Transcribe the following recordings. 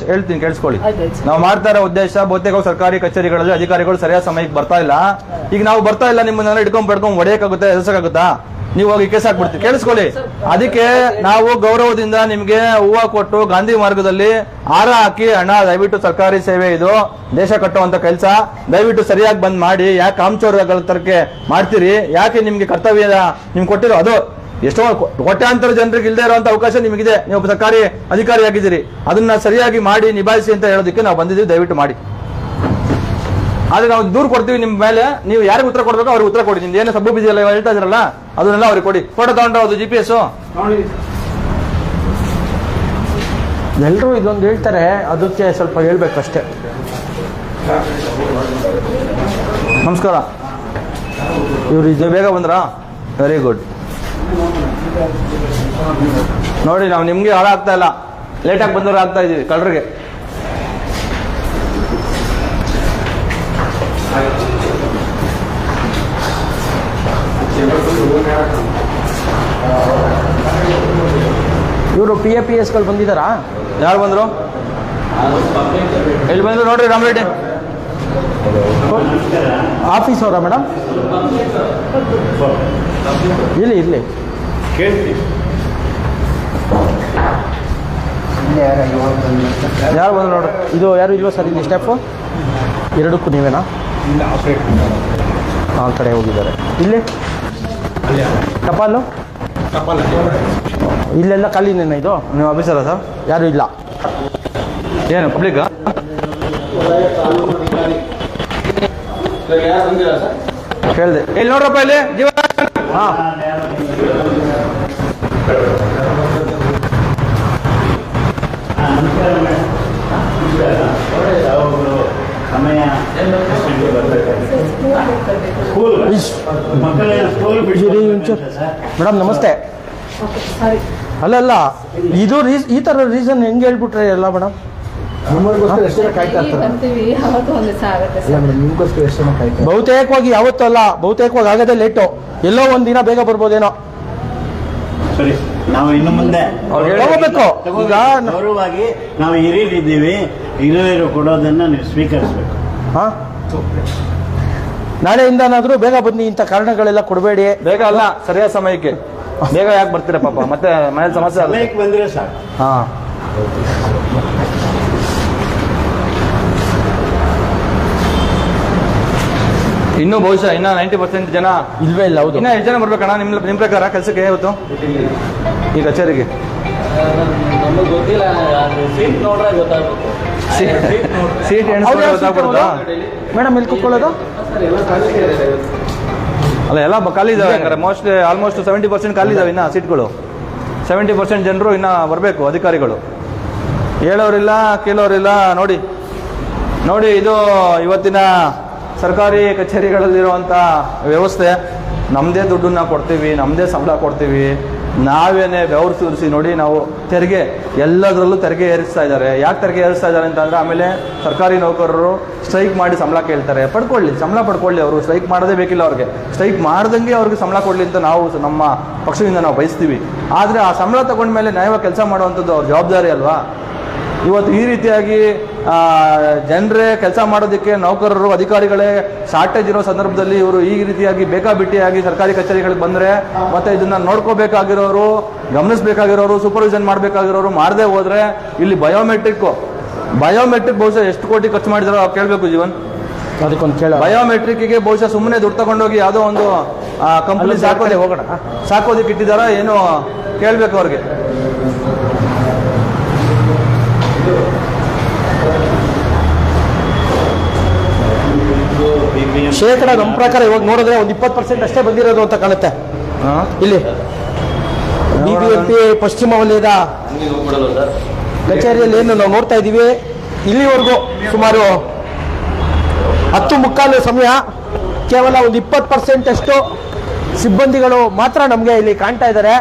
ಹೇಳ್ತೀನಿ ಕೇಳಿಸ್ಕೊಳ್ಳಿ. ನಾವು ಮಾಡ್ತಾ ಇರೋ ಉದ್ದೇಶ ಬಹುತೇಕ ಸರ್ಕಾರಿ ಕಚೇರಿಗಳಲ್ಲಿ ಅಧಿಕಾರಿಗಳು ಸರಿಯಾದ ಸಮಯಕ್ಕೆ ಬರ್ತಾ ಇಲ್ಲ. ಈಗ ನಾವು ಬರ್ತಾ ಇಲ್ಲ ನಿಮ್ಮನ್ನೆಲ್ಲ ಹಿಡ್ಕೊಂಡ್ ಪಡ್ಕೊಂಡ್ ಹೊಡೆಯಕ್ಕಾಗುತ್ತೆ, ಎಸಕ್ಕಾಗುತ್ತಾ? ನೀವು ಹೋಗಿ ಕೇಸ್ ಹಾಕ್ಬಿಡ್ತೀವಿ. ಕೇಳಿಸ್ಕೊಳ್ಳಿ. ಅದಕ್ಕೆ ನಾವು ಗೌರವದಿಂದ ನಿಮ್ಗೆ ಹೂವು ಕೊಟ್ಟು ಗಾಂಧಿ ಮಾರ್ಗದಲ್ಲಿ ಹಾರ ಹಾಕಿ, ಅಣ್ಣ ದಯವಿಟ್ಟು ಸರ್ಕಾರಿ ಸೇವೆ ಇದು, ದೇಶ ಕಟ್ಟುವಂತ ಕೆಲಸ, ದಯವಿಟ್ಟು ಸರಿಯಾಗಿ ಬಂದ್ ಮಾಡಿ. ಯಾಕೆ ಕಾಮಚೋರಗಳ ತರಕ್ಕೆ ಮಾಡ್ತೀರಿ? ಯಾಕೆ ನಿಮ್ಗೆ ಕರ್ತವ್ಯ ನಿಮ್ಗೆ ಕೊಟ್ಟಿರೋ ಅದು ಎಷ್ಟೋ ಕೋಟ್ಯಾಂತರ ಜನರಿಗೆ ಇಲ್ಲದೆ ಇರುವಂತ ಅವಕಾಶ ನಿಮಗಿದೆ. ನೀವು ಸರ್ಕಾರಿ ಅಧಿಕಾರಿ ಆಗಿದ್ದೀರಿ, ಅದನ್ನ ಸರಿಯಾಗಿ ಮಾಡಿ ನಿಭಾಯಿಸಿ ಅಂತ ಹೇಳೋದಕ್ಕೆ ನಾವು ಬಂದಿದ್ದೀವಿ. ದಯವಿಟ್ಟು ಮಾಡಿ. ಆದ್ರೆ ನಾವು ದೂರ ಕೊಡ್ತೀವಿ ನಿಮ್ಮ ಮೇಲೆ. ನೀವು ಯಾರಿಗೆ ಉತ್ತರ ಕೊಡ್ಬೇಕು ಅವ್ರಿಗೆ ಉತ್ತರ ಕೊಡಿ. ನಿಮ್ದು ಏನು ಸಬ್ಬು ಬಿಸಿ ಎಲ್ಲ ಹೇಳ್ತಾ ಇದ್ರಲ್ಲ ಅದನ್ನೆಲ್ಲ ಅವ್ರಿಗೆ ಕೊಡಿ. ಫೋಟೋ ತಗೊಂಡ್ರೆ ಅದು GPS ಎಲ್ಲರೂ ಇದೊಂದು ಹೇಳ್ತಾರೆ, ಅದಕ್ಕೆ ಸ್ವಲ್ಪ ಹೇಳ್ಬೇಕಷ್ಟೇ. ನಮಸ್ಕಾರ. ಇವ್ರು ಇದು ಬೇಗ ಬಂದ್ರಾ? Very good. ನೋಡಿ, ನಾವು ನಿಮ್ಗೆ ಹಾಳಾಗ್ತಾ ಇಲ್ಲ, ಲೇಟಾಗಿ ಬಂದವ್ರು ಆಗ್ತಾ ಇದೀವಿ ಕಳ್ಳರಿಗೆ. ಇವರು PAPSಗಳು ಬಂದಿದ್ದಾರಾ? ಯಾರು ಬಂದ್ರು? ಎಲ್ಲಿ ಬಂದ್ರು ನೋಡ್ರಿ? ರಾಮರೆಡ್ಡಿ ಆಫೀಸ್ ಅವರಾ ಮೇಡಮ್? ಇರ್ಲಿ ಯಾರು ಬಂದ್ರು ನೋಡ್ರಿ? ಇದು ಯಾರು ಇಲ್ವೋ ಸರ್ ಇಲ್ಲಿ ಸ್ಟೆಪ್ಪು? ಎರಡಕ್ಕೂ ನೀವೇನಾ? ಆ ಕಡೆ ಹೋಗಿದ್ದಾರೆ. ಇಲ್ಲಿ ಟಪಾಲು ಇಲ್ಲೆಲ್ಲ ಖಾಲಿನೇನ? ಇದು ನೀವು ಆಫೀಸರ ಸರ್? ಯಾರು ಇಲ್ಲ. ಏನು ಪಬ್ಲಿಕ್ ಕೇಳಿದೆ. ಇಲ್ಲಿ ನೋಡ್ರಪ್ಪ, ಇಲ್ಲಿ ಜೀವ. ಹಾಂ, ಮೇಡಮ್ ನಮಸ್ತೆ. ಅಲ್ಲ ಇದು ಈ ಥರ ರೀಸನ್ ಹೆಂಗೆ ಹೇಳ್ಬಿಟ್ರೆ ಎಲ್ಲ ಮೇಡಮ್? ಬಹುತೇಕವಾಗಿ ಯಾವತ್ತೂ ಅಲ್ಲ, ಬಹುತೇಕವಾಗಿ ಆಗದೆ ಲೇಟು. ಎಲ್ಲೋ ಒಂದಿನ ಬೇಗ ಬರ್ಬೋದೇನೋ. ನಾವು ಇನ್ನು ಮುಂದೆ ತಗೋಬೇಕು. ಈಗ ಗೌರವವಾಗಿ ನಾವು ಹಿರಿಯರಿದ್ದೀವಿ, ಹಿರಿಯರು ಕೊಡೋದನ್ನ ನೀವು ಸ್ವೀಕರಿಸಬೇಕು. ಹಾಂ, ನಾಳೆಯಿಂದನಾದ್ರೂ ಬೇಗ ಬನ್ನಿ. ಇಂಥ ಕಾರಣಗಳೆಲ್ಲ ಕೊಡಬೇಡಿ. ಬೇಗ ಅಲ್ಲ, ಸರಿಯಾದ ಸಮಯಕ್ಕೆ. ಬೇಗ ಯಾಕೆ ಬರ್ತೀರಾ ಪಾಪ? ಮತ್ತೆ ಮನೇಲಿ ಸಮಸ್ಯೆ ಸಮಯಕ್ಕೆ ಬಂದ್ರೆ ಸಾಕು. ಹಾಂ, ಇನ್ನೂ ಬಹುಶಃ ಇನ್ನ 90% ಜನ ಇಲ್ವೇ ಇಲ್ಲ. ಹೌದು. ಇನ್ನ ಎಷ್ಟು ಜನ ಬರ್ಬೇಕಣ್ಣ ನಿಮ್ಮ ಪ್ರಕಾರ ಕೆಲಸಕ್ಕೆ ಇವತ್ತು ಈ ಕಚೇರಿಗೆ? ನಮಗೆ ಗೊತ್ತಿಲ್ಲ, ಸೀಟ್ ನೋಡ್ರೆ ಗೊತ್ತಾಗ್ಬೇಕು. Seat ಗೊತ್ತಾಗ್ಬಿಡುತ್ತಾ madam? ಇಲ್ಲಿ ಕೂತ್ಕೊಳ್ಳೋದು ಅಲ್ಲ, ಎಲ್ಲ ಖಾಲಿ ಇದಾವೆ. ಆಲ್ಮೋಸ್ಟ್ 70% ಖಾಲಿ ಇದಾವೆ. ಇನ್ನ ಸೀಟ್ಗಳು 70% ಜನರು ಇನ್ನ ಬರಬೇಕು. ಅಧಿಕಾರಿಗಳು ಹೇಳೋರಿಲ್ಲ, ಕೇಳೋರಿಲ್ಲ. ನೋಡಿ ಇದು ಇವತ್ತಿನ ಸರ್ಕಾರಿ ಕಚೇರಿಗಳಲ್ಲಿರುವಂಥ ವ್ಯವಸ್ಥೆ. ನಮ್ಮದೇ ದುಡ್ಡನ್ನ ಕೊಡ್ತೀವಿ, ನಮ್ಮದೇ ಸಂಬಳ ಕೊಡ್ತೀವಿ, ನಾವೇನೇ ಬೆವರು ಸುರಿಸಿ. ನೋಡಿ, ನಾವು ತೆರಿಗೆ ಎಲ್ಲದರಲ್ಲೂ ತೆರಿಗೆ ಏರಿಸ್ತಾ ಇದ್ದಾರೆ. ಯಾಕೆ ತೆರಿಗೆ ಏರಿಸ್ತಾ ಇದ್ದಾರೆ ಅಂತಂದರೆ, ಆಮೇಲೆ ಸರ್ಕಾರಿ ನೌಕರರು ಸ್ಟ್ರೈಕ್ ಮಾಡಿ ಸಂಬಳ ಕೇಳ್ತಾರೆ. ಸಂಬಳ ಪಡ್ಕೊಳ್ಳಿ. ಅವರು ಸ್ಟ್ರೈಕ್ ಮಾಡೋದೇ ಬೇಕಿಲ್ಲ. ಅವ್ರಿಗೆ ಸ್ಟ್ರೈಕ್ ಮಾಡ್ದಂಗೆ ಅವ್ರಿಗೆ ಸಂಬಳ ಕೊಡಲಿ ಅಂತ ನಾವು ನಮ್ಮ ಪಕ್ಷದಿಂದ ನಾವು ಬಯಸ್ತೀವಿ. ಆದರೆ ಆ ಸಂಬಳ ತಗೊಂಡ್ಮೇಲೆ ನ್ಯಾಯವಾಗಿ ಕೆಲಸ ಮಾಡುವಂಥದ್ದು ಅವ್ರ ಜವಾಬ್ದಾರಿ ಅಲ್ವಾ? ಇವತ್ತು ಈ ರೀತಿಯಾಗಿ ಜನರೇ ಕೆಲಸ ಮಾಡೋದಕ್ಕೆ, ನೌಕರರು ಅಧಿಕಾರಿಗಳೇ ಶಾರ್ಟೇಜ್ ಇರೋ ಸಂದರ್ಭದಲ್ಲಿ ಇವರು ಈ ರೀತಿಯಾಗಿ ಬೇಕಾಬಿಟ್ಟಿಯಾಗಿ ಸರ್ಕಾರಿ ಕಚೇರಿಗಳಿಗೆ ಬಂದರೆ, ಮತ್ತೆ ಇದನ್ನ ನೋಡ್ಕೋಬೇಕಾಗಿರೋರು, ಗಮನಿಸಬೇಕಾಗಿರೋರು, ಸೂಪರ್ವಿಷನ್ ಮಾಡಬೇಕಾಗಿರೋರು ಮಾಡದೆ ಹೋದ್ರೆ, ಇಲ್ಲಿ ಬಯೋಮೆಟ್ರಿಕ್ ಬಹುಶಃ ಎಷ್ಟು ಕೋಟಿ ಖರ್ಚು ಮಾಡಿದಾರೋ ಕೇಳಬೇಕು ಜೀವನ್. ಅದಕ್ಕೊಂದು ಕೇಳ. ಬಯೋಮೆಟ್ರಿಕ್ಗೆ ಬಹುಶಃ ಸುಮ್ಮನೆ ದುಡ್ಡು ತಗೊಂಡೋಗಿ ಯಾವುದೋ ಒಂದು ಕಂಪನಿ ಸಾಕೋದಕ್ಕೆ ಇಟ್ಟಿದಾರ ಏನೋ ಕೇಳಬೇಕು ಅವ್ರಿಗೆ. ಶೇಕಡ ನಮ್ಮ ಪ್ರಕಾರ ಇವಾಗ ನೋಡಿದ್ರೆ ಒಂದು 20% ಅಷ್ಟೇ ಬಂದಿರೋದು ಅಂತ ಕಾಣುತ್ತೆ. ಇಲ್ಲಿ BBMP ಪಶ್ಚಿಮ ವಲಯದ ಕಚೇರಿಯಲ್ಲಿ ಏನು ನಾವು ನೋಡ್ತಾ ಇದ್ದೀವಿ, ಇಲ್ಲಿವರೆಗೂ ಸುಮಾರು 10:15 ಸಮಯ ಕೇವಲ ಒಂದು 20% ಅಷ್ಟು ಸಿಬ್ಬಂದಿಗಳು ಮಾತ್ರ ನಮಗೆ ಇಲ್ಲಿ ಕಾಣ್ತಾ ಇದ್ದಾರೆ.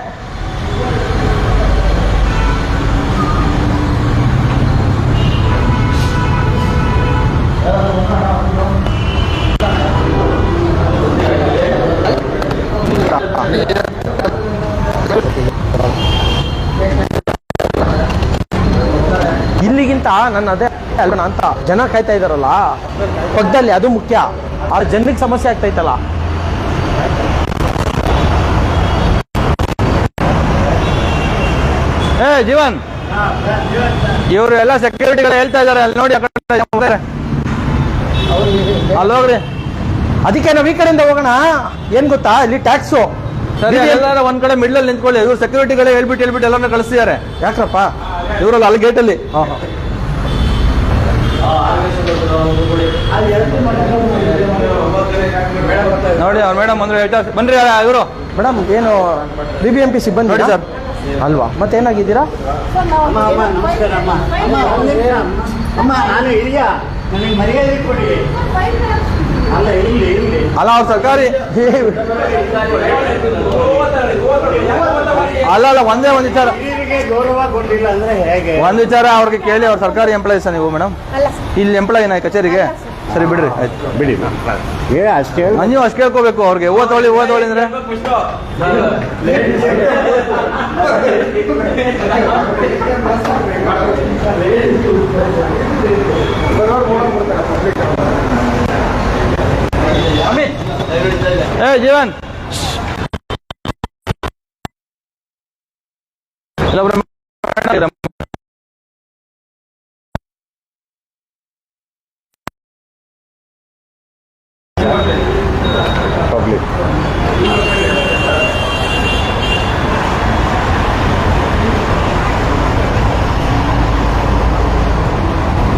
ಇಲ್ಲಿಗಿಂತ ನನ್ನ ಅದೇ ಅಲ್ವಣ ಅಂತ ಜನ ಕಾಯ್ತಾ ಇದಾರಲ್ಲ ಪಕ್ಕದಲ್ಲಿ, ಅದು ಮುಖ್ಯ. ಆ ಜನರಿಗೆ ಸಮಸ್ಯೆ ಆಗ್ತೈತಲ್ಲ. ಏ ಜೀವನ್, ಇವರು ಎಲ್ಲ ಸೆಕ್ಯೂರಿಟಿಗಳು ಹೇಳ್ತಾ ಇದಾರೆ, ಅಲ್ಲಿ ನೋಡಿ, ಅಲ್ಲಿ ಹೋಗ್ರಿ. ಅದಕ್ಕೆ ನಾವು ಈ ಕಡೆಯಿಂದ ಹೋಗೋಣ. ಏನ್ ಗೊತ್ತಾ, ಇಲ್ಲಿ ಟ್ಯಾಕ್ಸು ಸರಿ, ಎಲ್ಲಾರ ಒಂದ್ ಕಡೆ ಮಿಡ್ಲ್ ಅಲ್ಲಿ ನಿಂತ್ಕೊಳ್ಳಿ. ಇವ್ರು ಸೆಕ್ಯೂರಿಟಿಗಳೇ ಹೇಳ್ಬಿಟ್ಟು ಎಲ್ಲರನ್ನ ಕಳಿಸ್ತಿದ್ದಾರೆ. ಯಾಕ್ರಪ್ಪ? ಇವರಲ್ಲ ಅಲ್ಲಿ ಗೇಟಲ್ಲಿ. ನೋಡಿ ಅವ್ರ ಮೇಡಮ್ ಅಂದ್ರೆ ಬನ್ರಿ ಇವರು. ಮೇಡಮ್ ಏನು BBMP ಸಿಬ್ಬಂದಿ ನೋಡಿ ಸರ್. ಅಲ್ವಾ? ಮತ್ತೇನಾಗಿದ್ದೀರಾ? ಅಮ್ಮ ನಮಸ್ಕಾರ ಅಮ್ಮ. ಒಂದ್ ನಿಮಿಷ ಅಮ್ಮ, ನಾನು ಇಳಿಯ, ನನಗೆ ಮರ್ಯಾದೆ ಕೊಡಿ. ಅಲ್ಲ ಇರ್ಲಿ. ಅಲ್ಲ ಅವ್ರ ಸರ್ಕಾರಿ ಅಲ್ಲ ಒಂದೇ ಒಂದ್ ವಿಚಾರ, ಹಿರಿಯರಿಗೆ ಗೌರವ ಕೊಟ್ಟಿಲ್ಲ ಅಂದ್ರೆ ಹೇಗೆ? ಒಂದ್ ವಿಚಾರ ಅವ್ರಿಗೆ ಕೇಳಿ. ಅವ್ರ ಸರ್ಕಾರಿ ಎಂಪ್ಲಾಯೀಸ್ ನೀವು ಮೇಡಮ್? ಇಲ್ಲಿ ಎಂಪ್ಲಾಯಿನ ಕಚೇರಿಗೆ? ಸರಿ ಬಿಡ್ರಿ, ಆಯ್ತು ಬಿಡಿ. ಅಷ್ಟೇ ನೀವು ಅಷ್ಟು ಕೇಳ್ಕೋಬೇಕು ಅವ್ರಿಗೆ. ಓದೋಳಿ ಅಂದ್ರೆ ಏ ಜೀವನ್, ಪಬ್ಲಿಕ್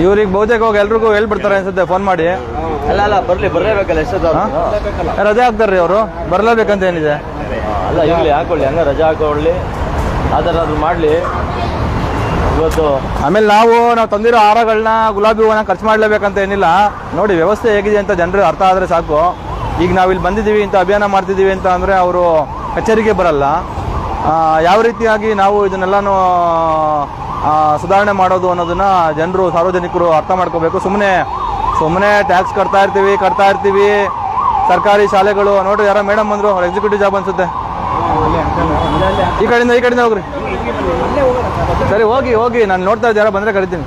ಇವ್ರಿಗೆ ಬಹುತೇಕ ಹೋಗಿ ಎಲ್ರಿಗೂ ಹೇಳ್ಬಿಡ್ತಾರೆ ಅನ್ಸುತ್ತೆ ಫೋನ್ ಮಾಡಿ. ಅಲ್ಲ ಬರ್ಲೇಬೇಕಲ್ಲ ಎಷ್ಟೊತ್ತು. ರಜೆ ಹಾಕ್ತಾರ್ರಿ ಅವರು, ಬರ್ಲೇಬೇಕಂತ ಏನಿದೆ? ಅಲ್ಲ ಇರ್ಲಿ, ಹಾಕೊಳ್ಳಿ, ಹಂಗ ರಜೆ ಹಾಕೊಳ್ಳಿ, ಆ ಥರ ಅದು ಮಾಡಲಿ ಇವತ್ತು. ಆಮೇಲೆ ನಾವು ತಂದಿರೋ ಹಾರಗಳನ್ನ, ಗುಲಾಬಿ ಹೂವನ್ನ ಖರ್ಚು ಮಾಡಲೇಬೇಕಂತ ಏನಿಲ್ಲ. ನೋಡಿ ವ್ಯವಸ್ಥೆ ಹೇಗಿದೆ ಅಂತ ಜನರು ಅರ್ಥ ಆದರೆ ಸಾಕು. ಈಗ ನಾವಿಲ್ಲಿ ಬಂದಿದ್ದೀವಿ, ಇಂಥ ಅಭಿಯಾನ ಮಾಡ್ತಿದ್ದೀವಿ ಅಂತ ಅಂದರೆ ಅವರು ಕಚೇರಿಗೆ ಬರಲ್ಲ. ಯಾವ ರೀತಿಯಾಗಿ ನಾವು ಇದನ್ನೆಲ್ಲನೂ ಸುಧಾರಣೆ ಮಾಡೋದು ಅನ್ನೋದನ್ನ ಜನರು, ಸಾರ್ವಜನಿಕರು ಅರ್ಥ ಮಾಡ್ಕೋಬೇಕು. ಸುಮ್ಮನೆ ಟ್ಯಾಕ್ಸ್ ಕಟ್ತಾ ಇರ್ತೀವಿ. ಸರ್ಕಾರಿ ಶಾಲೆಗಳು ನೋಡ್ರಿ, ಯಾರೋ ಮೇಡಮ್ ಬಂದರು, ಅವ್ರು ಎಕ್ಸಿಕ್ಯೂಟಿವ್ ಜಾಬ್ ಅನ್ಸುತ್ತೆ. ಈ ಕಡೆಯಿಂದ ಹೋಗ್ರಿ. ಸರಿ ಹೋಗಿ, ನಾನು ನೋಡ್ತಾ ಇದ್ದೆ, ಯಾರೋ ಬಂದರೆ ಕರಿತೀನಿ.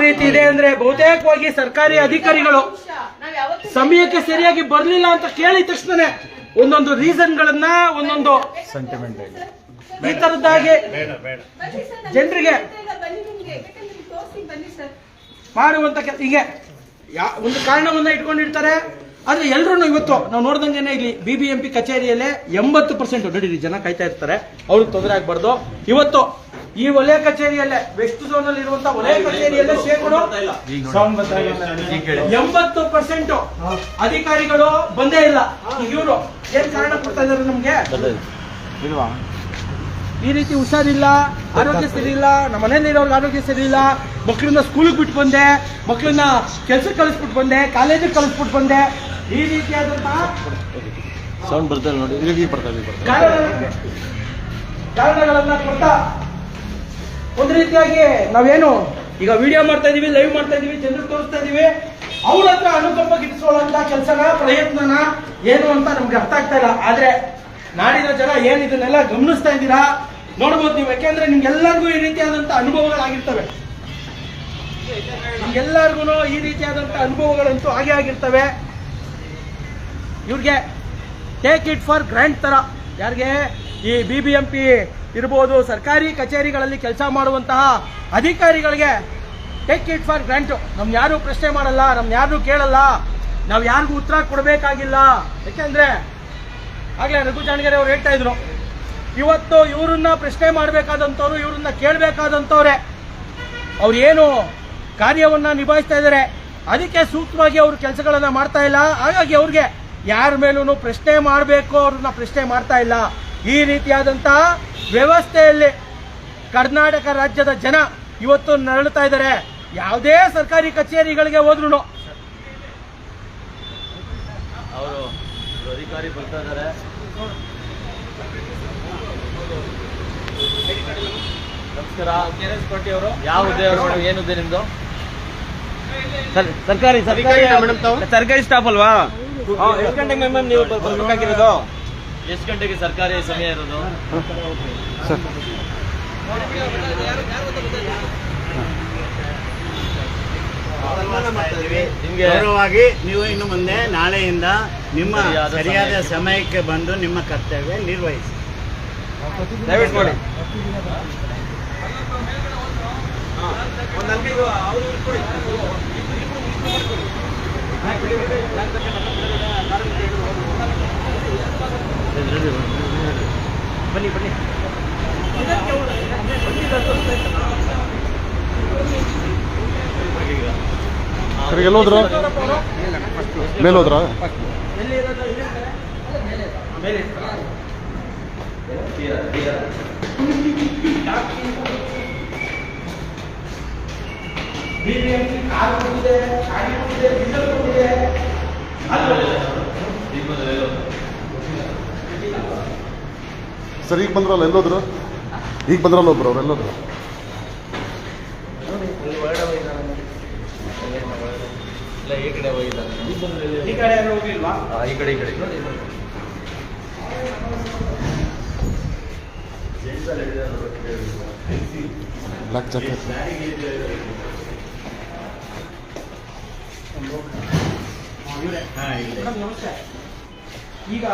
ರೀತಿ ಇದೆ ಅಂದ್ರೆ ಬಹುತೇಕವಾಗಿ ಸರ್ಕಾರಿ ಅಧಿಕಾರಿಗಳು ಸಮಯಕ್ಕೆ ಸರಿಯಾಗಿ ಬರ್ಲಿಲ್ಲ ಅಂತ ಕೇಳಿದ ತಕ್ಷಣ ಒಂದೊಂದು ರೀಸನ್ಗಳನ್ನ ಒಂದೊಂದು ಈ ತರದ್ದಾಗಿ ಜನರಿಗೆ ಮಾಡುವಂತ ಹೀಗೆ ಒಂದು ಕಾರಣವನ್ನ ಇಟ್ಕೊಂಡಿರ್ತಾರೆ. ಆದ್ರೆ ಎಲ್ರು ಇವತ್ತು ನಾವು ನೋಡ್ದಂಗೆ ಇಲ್ಲಿ BBMP ಕಚೇರಿಯಲ್ಲೇ 80% ನಡೀರಿ ಜನ ಕಾಯ್ತಾ ಇರ್ತಾರೆ, ಅವ್ರಿಗೆ ತೊಂದರೆ ಆಗ್ಬಾರ್ದು. ಇವತ್ತು ಈ ವಲಯ ಕಚೇರಿಯಲ್ಲೇ ವೆಸ್ಟ್ ಝೋನ್ ಅಲ್ಲಿ ಇರುವಂತಹ ವಲಯ ಕಚೇರಿಯಲ್ಲೇ ಶೇಕಡ 80% ಅಧಿಕಾರಿಗಳು ಬಂದೇ ಇಲ್ಲ. ಇವರು ಏನ್ ಕಾರಣ ಕೊಡ್ತಾ ಇದಾರೆ ನಮ್ಗೆ? ಈ ರೀತಿ ಹುಷಾರಿಲ್ಲ, ಆರೋಗ್ಯ ಸರಿ ಇಲ್ಲ, ನಮ್ಮ ಮನೇಲಿ ಇರೋರ್ಗೆ ಆರೋಗ್ಯ ಸರಿ ಇಲ್ಲ, ಮಕ್ಕಳನ್ನ ಸ್ಕೂಲ್ಗೆ ಬಿಟ್ಟು ಬಂದೆ, ಮಕ್ಕಳನ್ನ ಕೆಲ್ಸಕ್ಕೆ ಕಳಿಸ್ಬಿಟ್ಟು ಬಂದೆ, ಕಾಲೇಜಿಗೆ ಕಳಿಸ್ಬಿಟ್ಟು ಬಂದೆ, ಈ ರೀತಿಯಾದಂತಹ ಸೌಂಡ್ ಬರ್ತಾ ಇಲ್ಲ ನೋಡಿ, ಕಾರಣಗಳನ್ನ ಕೊಡ್ತಾ ಒಂದು ರೀತಿಯಾಗಿ ನಾವೇನು ಈಗ ವಿಡಿಯೋ ಮಾಡ್ತಾ ಇದೀವಿ, ಲೈವ್ ಮಾಡ್ತಾ ಇದೀವಿ, ಜನರಿಗೆ ತೋರಿಸ್ತಾ ಇದೀವಿ, ಅವ್ರ ಹತ್ರ ಅನುಕಂಪ ಗಿಟ್ಟಿಸೋಳಂತ ಕೆಲಸನ ಪ್ರಯತ್ನನ ಏನು ಅಂತ ನಮ್ಗೆ ಅರ್ಥ ಆಗ್ತಾ ಇಲ್ಲ. ಆದ್ರೆ ನಾಡಿನ ಜನ ಏನ್ ಇದನ್ನೆಲ್ಲ ಗಮನಿಸ್ತಾ ಇದ್ದೀರಾ ನೋಡ್ಬೋದು ನೀವು. ಯಾಕೆಂದ್ರೆ ನಿಮ್ಗೆಲ್ಲರಿಗೂ ಈ ರೀತಿಯಾದಂತ ಅನುಭವಗಳಾಗಿರ್ತವೆ, ನಿಮ್ಗೆಲ್ಲರಿಗೂ ಈ ರೀತಿಯಾದಂತ ಅನುಭವಗಳಂತೂ ಹಾಗೆ ಆಗಿರ್ತವೆ. ಇವ್ರಿಗೆ ಟೇಕ್ ಇಟ್ ಫಾರ್ ಗ್ರಾಂಟ್ ತರ, ಯಾರಿಗೆ ಈ BBMP ಇರ್ಬೋದು, ಸರ್ಕಾರಿ ಕಚೇರಿಗಳಲ್ಲಿ ಕೆಲಸ ಮಾಡುವಂತಹ ಅಧಿಕಾರಿಗಳಿಗೆ ಟೇಕ್ ಇಟ್ ಫಾರ್ ಗ್ರಾಂಟ್. ನಮ್ಗೆ ಯಾರು ಪ್ರಶ್ನೆ ಮಾಡಲ್ಲ, ನಮ್ಗೆ ಯಾರು ಕೇಳಲ್ಲ, ನಾವು ಯಾರಿಗೂ ಉತ್ತರ ಕೊಡಬೇಕಾಗಿಲ್ಲ. ಯಾಕೆಂದ್ರೆ ಆಗ್ಲೇ ರಘು ಜಾಣಗೆರೆ ಅವ್ರು ಹೇಳ್ತಾ ಇದ್ರು, ಇವತ್ತು ಇವ್ರನ್ನ ಪ್ರಶ್ನೆ ಮಾಡಬೇಕಾದಂಥವ್ರು, ಇವ್ರನ್ನ ಕೇಳಬೇಕಾದಂಥವ್ರೆ, ಅವ್ರು ಏನು ಕಾರ್ಯವನ್ನ ನಿಭಾಯಿಸ್ತಾ ಇದ್ದಾರೆ ಅದಕ್ಕೆ ಸೂಕ್ತವಾಗಿ ಅವರು ಕೆಲಸಗಳನ್ನ ಮಾಡ್ತಾ ಇಲ್ಲ. ಹಾಗಾಗಿ ಅವ್ರಿಗೆ ಯಾರ ಮೇಲೂ ಪ್ರಶ್ನೆ ಮಾಡಬೇಕು, ಅವ್ರನ್ನ ಪ್ರಶ್ನೆ ಮಾಡ್ತಾ ಇಲ್ಲ. ಈ ರೀತಿಯಾದಂತಹ ವ್ಯವಸ್ಥೆಯಲ್ಲಿ ಕರ್ನಾಟಕ ರಾಜ್ಯದ ಜನ ಇವತ್ತು ನರಳುತ್ತಾ ಇದ್ದಾರೆ. ಯಾವುದೇ ಸರ್ಕಾರಿ ಕಚೇರಿಗಳಿಗೆ ಹೋದ್ರು ಅವರು ಅಧಿಕಾರಿ ಬರ್ತಾ ಇದ್ದಾರೆ. ನಮಸ್ಕಾರ. KRS ಅವರು ಯಾವ ಹುದ್ದೆ ಅವರು? ಏನು ಹುದ್ದೆ ನಿಮ್ದು? ಸರ್ಕಾರಿ ಸರ್ಕಾರಿ ಸ್ಟಾಫ್ ಅಲ್ವಾ? ಎಷ್ಟು ಗಂಟೆಗೆ ನೀವು ಬರ್ಬೇಕಾಗಿರೋದು? ಎಷ್ಟು ಗಂಟೆಗೆ ಸರ್ಕಾರಿ ಸಮಯ ಇರೋದು? ನಿಮ್ಗೆ ಗೌರವವಾಗಿ ನೀವು ಇನ್ನು ಮುಂದೆ ನಾಳೆಯಿಂದ ನಿಮ್ಮ ಸರಿಯಾದ ಸಮಯಕ್ಕೆ ಬಂದು ನಿಮ್ಮ ಕರ್ತವ್ಯ ನಿರ್ವಹಿಸಿ. ದಯವಿಟ್ಟು ಮಾಡಿ. ಬನ್ನಿ ಬನ್ನಿ. ಎಲ್ಲೋದ್ರ ಮೇಲೋದ್ರ ಸರ್ ಈಗ ಬಂದ್ರಲ್ಲ, ಎಲ್ಲೋದ್ರು? ಈಗ ಬಂದ್ರಲ್ಲ ಒಬ್ರು, ಅವ್ರು ಎಲ್ಲೋದ್ರು? ಈ ಕಡೆ ಹೋಗಿದ್ದಾರೆ. ಈ ಕಡೆ ಹೋಗಿಲ್ವಾ? ಈ ಕಡೆ ಬ್ಲ್ಯಾಕ್ ಜಾಕೆಟ್. ನಮಸ್ತೆ. ಈಗ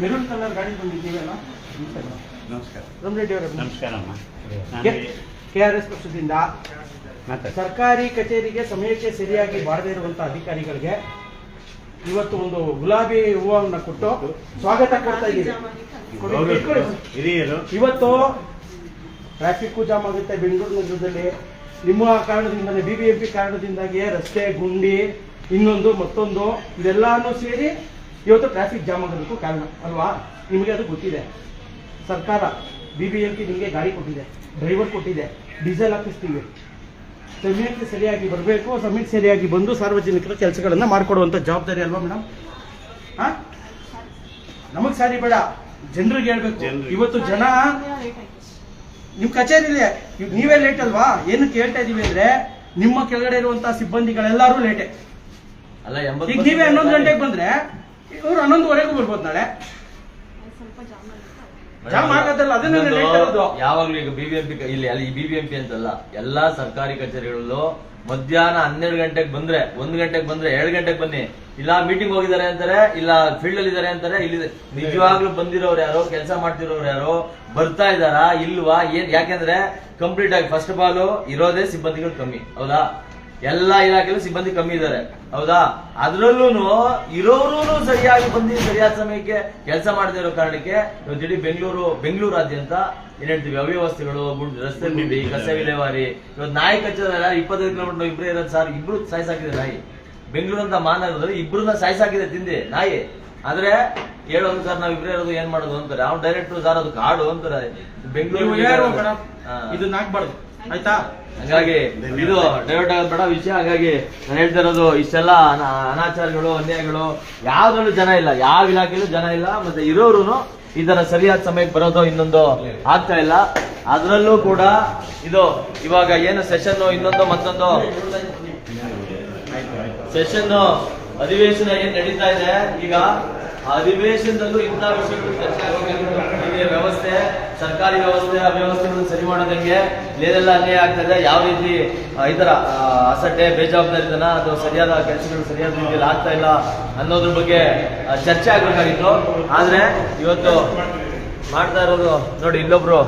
ಮೆರೂನ್ ಕಲರ್ ಗಾಡಿ ಬಂದಿದ್ದೀವಲ್ಲ, ನಮಸ್ಕಾರ. ರಮರೆಡ್ಡಿ ಅವರೇ, ನಮಸ್ಕಾರಮ್ಮ. KRS ಪಕ್ಷದಿಂದ ಸರ್ಕಾರಿ ಕಚೇರಿಗೆ ಸಮಯಕ್ಕೆ ಸರಿಯಾಗಿ ಬಾರದೇ ಇರುವಂತಹ ಅಧಿಕಾರಿಗಳಿಗೆ ಇವತ್ತು ಒಂದು ಗುಲಾಬಿ ಹೂವನ್ನು ಕೊಟ್ಟು ಸ್ವಾಗತ ಕೊಡ್ತಾ ಇದ್ದೀವಿ. ಹಿರಿಯರು ಇವತ್ತು ಟ್ರಾಫಿಕ್ ಜಾಮ್ ಆಗುತ್ತೆ ಬೆಂಗಳೂರು ನಗರದಲ್ಲಿ. ನಿಮ್ಮ ಕಾರಣದಿಂದಾನೆ, BBMP ಕಾರಣದಿಂದಾಗಿ ರಸ್ತೆ ಗುಂಡಿ ಇನ್ನೊಂದು ಮತ್ತೊಂದು ಇದೆಲ್ಲಾನು ಸೇರಿ ಇವತ್ತು ಟ್ರಾಫಿಕ್ ಜಾಮ್ ಆಗೋದಕ್ಕೂ ಕಾರಣ ಅಲ್ವಾ? ನಿಮಗೆ ಅದು ಗೊತ್ತಿದೆ. ಸರ್ಕಾರ BBMP ನಿಮಗೆ ಗಾಡಿ ಕೊಟ್ಟಿದೆ, ಡ್ರೈವರ್ ಕೊಟ್ಟಿದೆ, ಡೀಸೆಲ್ ಹಾಕಿಸ್ತೀವಿ. ಸಮಯಕ್ಕೆ ಸರಿಯಾಗಿ ಬರಬೇಕು, ಸಮಯಕ್ಕೆ ಸರಿಯಾಗಿ ಬಂದು ಸಾರ್ವಜನಿಕರ ಕೆಲಸಗಳನ್ನ ಮಾಡಿಕೊಡುವಂತ ಜವಾಬ್ದಾರಿ ಅಲ್ವಾ ಮೇಡಮ್? ನಮಗ್ ಸಾರಿ ಬೇಡ, ಜನರಿಗೆ ಹೇಳ್ಬೇಕು. ಇವತ್ತು ಜನ ನಿಮ್ ಕಚೇರಿಲಿ ನೀವೇ ಲೇಟ್ ಅಲ್ವಾ? ಏನಕ್ಕೆ ಹೇಳ್ತಾ ಇದೀವಿ ಅಂದ್ರೆ, ನಿಮ್ಮ ಕೆಳಗಡೆ ಇರುವಂತಹ ಸಿಬ್ಬಂದಿಗಳೆಲ್ಲರೂ ಲೇಟೆ. ಅಲ್ಲ, ಈಗ ನೀವೇ 11 ಗಂಟೆಗೆ ಬಂದ್ರೆ ಇವ್ರು 11:15 ಬರ್ಬೋದು ನಾಳೆ. ಜಾಮ್ ಆಗೋದಲ್ಲ, ಅದನ್ನ ನಾನು ಹೇಳ್ತಾ ಇರೋದು. ಯಾವಾಗ್ಲೂ ಈಗ ಬಿಬಿಎಂಪಿ ಇಲ್ಲಿ ಅಲ್ಲಿ ಬಿಬಿಎಂಪಿ ಅಂತಲ್ಲ, ಎಲ್ಲಾ ಸರ್ಕಾರಿ ಕಚೇರಿಗಳಲ್ಲೂ ಮಧ್ಯಾಹ್ನ 12 ಗಂಟೆಗೆ ಬಂದ್ರೆ 1 ಗಂಟೆಗೆ ಬಂದ್ರೆ 2 ಗಂಟೆಗೆ ಬನ್ನಿ, ಇಲ್ಲ ಮೀಟಿಂಗ್ ಹೋಗಿದ್ದಾರೆ ಅಂತಾರೆ, ಇಲ್ಲ ಫೀಲ್ಡ್ ಅಲ್ಲಿ ಇದಾರೆ ಅಂತಾರೆ. ಇಲ್ಲಿ ನಿಜವಾಗ್ಲೂ ಬಂದಿರೋರು ಯಾರೋ, ಕೆಲಸ ಮಾಡ್ತಿರೋರು ಯಾರೋ ಬರ್ತಾ ಇದಾರಾ ಇಲ್ವಾ ಏನ್? ಯಾಕೆಂದ್ರೆ ಕಂಪ್ಲೀಟ್ ಆಗಿ ಫಸ್ಟ್ ಆಫ್ ಆಲ್ ಇರೋದೇ ಸಿಬ್ಬಂದಿಗಳು ಕಮ್ಮಿ, ಹೌದಾ? ಎಲ್ಲಾ ಇಲಾಖೆಯಲ್ಲೂ ಸಿಬ್ಬಂದಿ ಕಮ್ಮಿ ಇದ್ದಾರೆ, ಹೌದಾ? ಅದ್ರಲ್ಲೂ ಇರೋರು ಸರಿಯಾಗಿ ಬಂದು ಸರಿಯಾದ ಸಮಯಕ್ಕೆ ಕೆಲಸ ಮಾಡದೇ ಇರೋ ಕಾರಣಕ್ಕೆ ಇವತ್ತು ಇಡೀ ಬೆಂಗಳೂರಾದ್ಯಂತ ಏನ್ ಹೇಳ್ತೀವಿ, ಅವ್ಯವಸ್ಥೆಗಳು, ರಸ್ತೆ ಗುಂಡಿ, ಕಸ ವಿಲೇವಾರಿ. ಇವತ್ತು ನಾಯಿ ಕಚ್ಚೋದಲ್ಲ 25 ಕಿಲೋಮೀಟರ್ ಇಬ್ಬರೇ ಇರೋದು ಸರ್, ಇಬ್ರು ಸಾಯಿಸಾಕಿದೆ ನಾಯಿ. ಬೆಂಗಳೂರು ಅಂತ ಮಹಾನಗರದಲ್ಲಿ ಇಬ್ರನ್ನ ಸಾಯಿಸಾಕಿದೆ ತಿಂದಿ ನಾಯಿ. ಆದ್ರೆ ಹೇಳೋದು ಸರ್ ನಾವ್ ಇಬ್ರೇ ಇರೋದು ಏನ್ ಮಾಡೋದು ಅಂತಾರೆ. ಅವ್ನು ಡೈರೆಕ್ಟ್ ಸರ್ ಅದು ಕಾಡು ಅಂತಾರೆ. ಬೆಂಗಳೂರು ಇದನ್ನ ಹಾಕ್ಬಾರ್ದು, ಆಯ್ತಾ? ಹಾಗಾಗಿ ಇದು ಡೈವರ್ಟ್ ಆಗೋದು ಬೇಡ ವಿಷಯ. ಹಾಗಾಗಿ ನಾನು ಹೇಳ್ತಾ ಇರೋದು ಇಷ್ಟೆಲ್ಲ ಅನಾಚಾರಗಳು, ಅನ್ಯಾಯಗಳು ಯಾವ್ದ್ರಲ್ಲೂ ಜನ ಇಲ್ಲ, ಯಾವ ಇಲಾಖೆಯಲ್ಲೂ ಜನ ಇಲ್ಲ. ಮತ್ತೆ ಇರೋರು ಈ ತರ ಸರಿಯಾದ ಸಮಯಕ್ಕೆ ಬರೋದು ಇನ್ನೊಂದು ಆಗ್ತಾ ಇಲ್ಲ. ಅದ್ರಲ್ಲೂ ಕೂಡ ಇದು ಇವಾಗ ಏನು ಸೆಷನ್ ಇನ್ನೊಂದು ಮತ್ತೊಂದು ಸೆಷನ್ ಅಧಿವೇಶನ ಏನ್ ನಡೀತಾ ಇದೆ ಈಗ, ಅಧಿವೇಶನದಲ್ಲೂ ಇಂಥ ವಿಷಯಗಳು ಚರ್ಚೆ ಆಗಬೇಕು. ವ್ಯವಸ್ಥೆ, ಸರ್ಕಾರಿ ವ್ಯವಸ್ಥೆ, ಅವ್ಯವಸ್ಥೆಗಳನ್ನು ಸರಿ ಮಾಡೋದಂಗೆ ಏನೆಲ್ಲ ಅನ್ಯಾಯ ಆಗ್ತದೆ, ಯಾವ ರೀತಿ ಈ ತರ ಅಸಡ್ಡೆ, ಬೇಜವಾಬ್ದಾರಿತನ ಅಥವಾ ಸರಿಯಾದ ಕೆಲಸಗಳು ಸರಿಯಾದ ರೀತಿಯಲ್ಲಿ ಆಗ್ತಾ ಇಲ್ಲ ಅನ್ನೋದ್ರ ಬಗ್ಗೆ ಚರ್ಚೆ ಆಗ್ಬೇಕಾಗಿತ್ತು. ಆದ್ರೆ ಇವತ್ತು ಮಾಡ್ತಾ ಇರೋದು ನೋಡಿ, ಇಲ್ಲೊಬ್ರು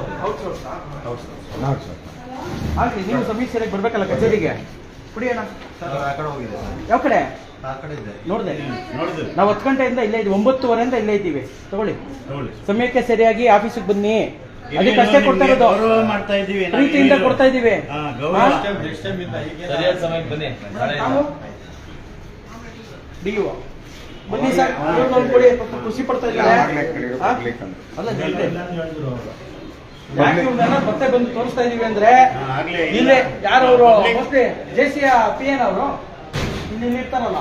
ಆಗ್ಲಿ, ನೀವು ಸಮೀಕ್ಷೆಗೆ ಬರ್ಬೇಕಲ್ಲ ಕಚೇರಿಗೆ. ಕುಡಿಯೋಣ. ಯಾವ ಕಡೆ ನೋಡ್ದೆ? ನಾವು 10 ಗಂಟೆಯಿಂದ ಇಲ್ಲೇ ಇದ್ದೀವಿ, 9:30 ಇಲ್ಲೇ ಇದ್ದೀವಿ. ತಗೊಳ್ಳಿ, ಸಮಯಕ್ಕೆ ಸರಿಯಾಗಿ ಆಫೀಸಿಗೆ ಬನ್ನಿ. ಅದಕ್ಕೆ ಅಷ್ಟೇ ಕೊಡ್ತಾ ಇರೋದು, ಗೌರವ ಮಾಡ್ತಾ ಇದೀವಿ, ಪ್ರೀತಿಯಿಂದ ಕೊಡ್ತಾ ಇದೀವಿ. ಸರಿಯಾದ ಸಮಯಕ್ಕೆ ಬನ್ನಿ. ನಾವು DO ಬನ್ನಿ ಸರ್, ಕೊಡಿ. ಖುಷಿ ಪಡ್ತಾ ಇದ್ದಾರೆ. ಅಲ್ಲ ಯಾಕೆ ಇವ್ರನ್ನೆಲ್ಲ ಮತ್ತೆ ಬಂದು ತೋರಿಸ್ತಾ ಇದೀವಿ ಅಂದ್ರೆ, ಇಲ್ಲೇ ಯಾರವರು ಮೋಸ್ಟ್ಲಿ JC PN ಅವರು ಇಲ್ಲಿ ಇರ್ತಾರಲ್ಲ,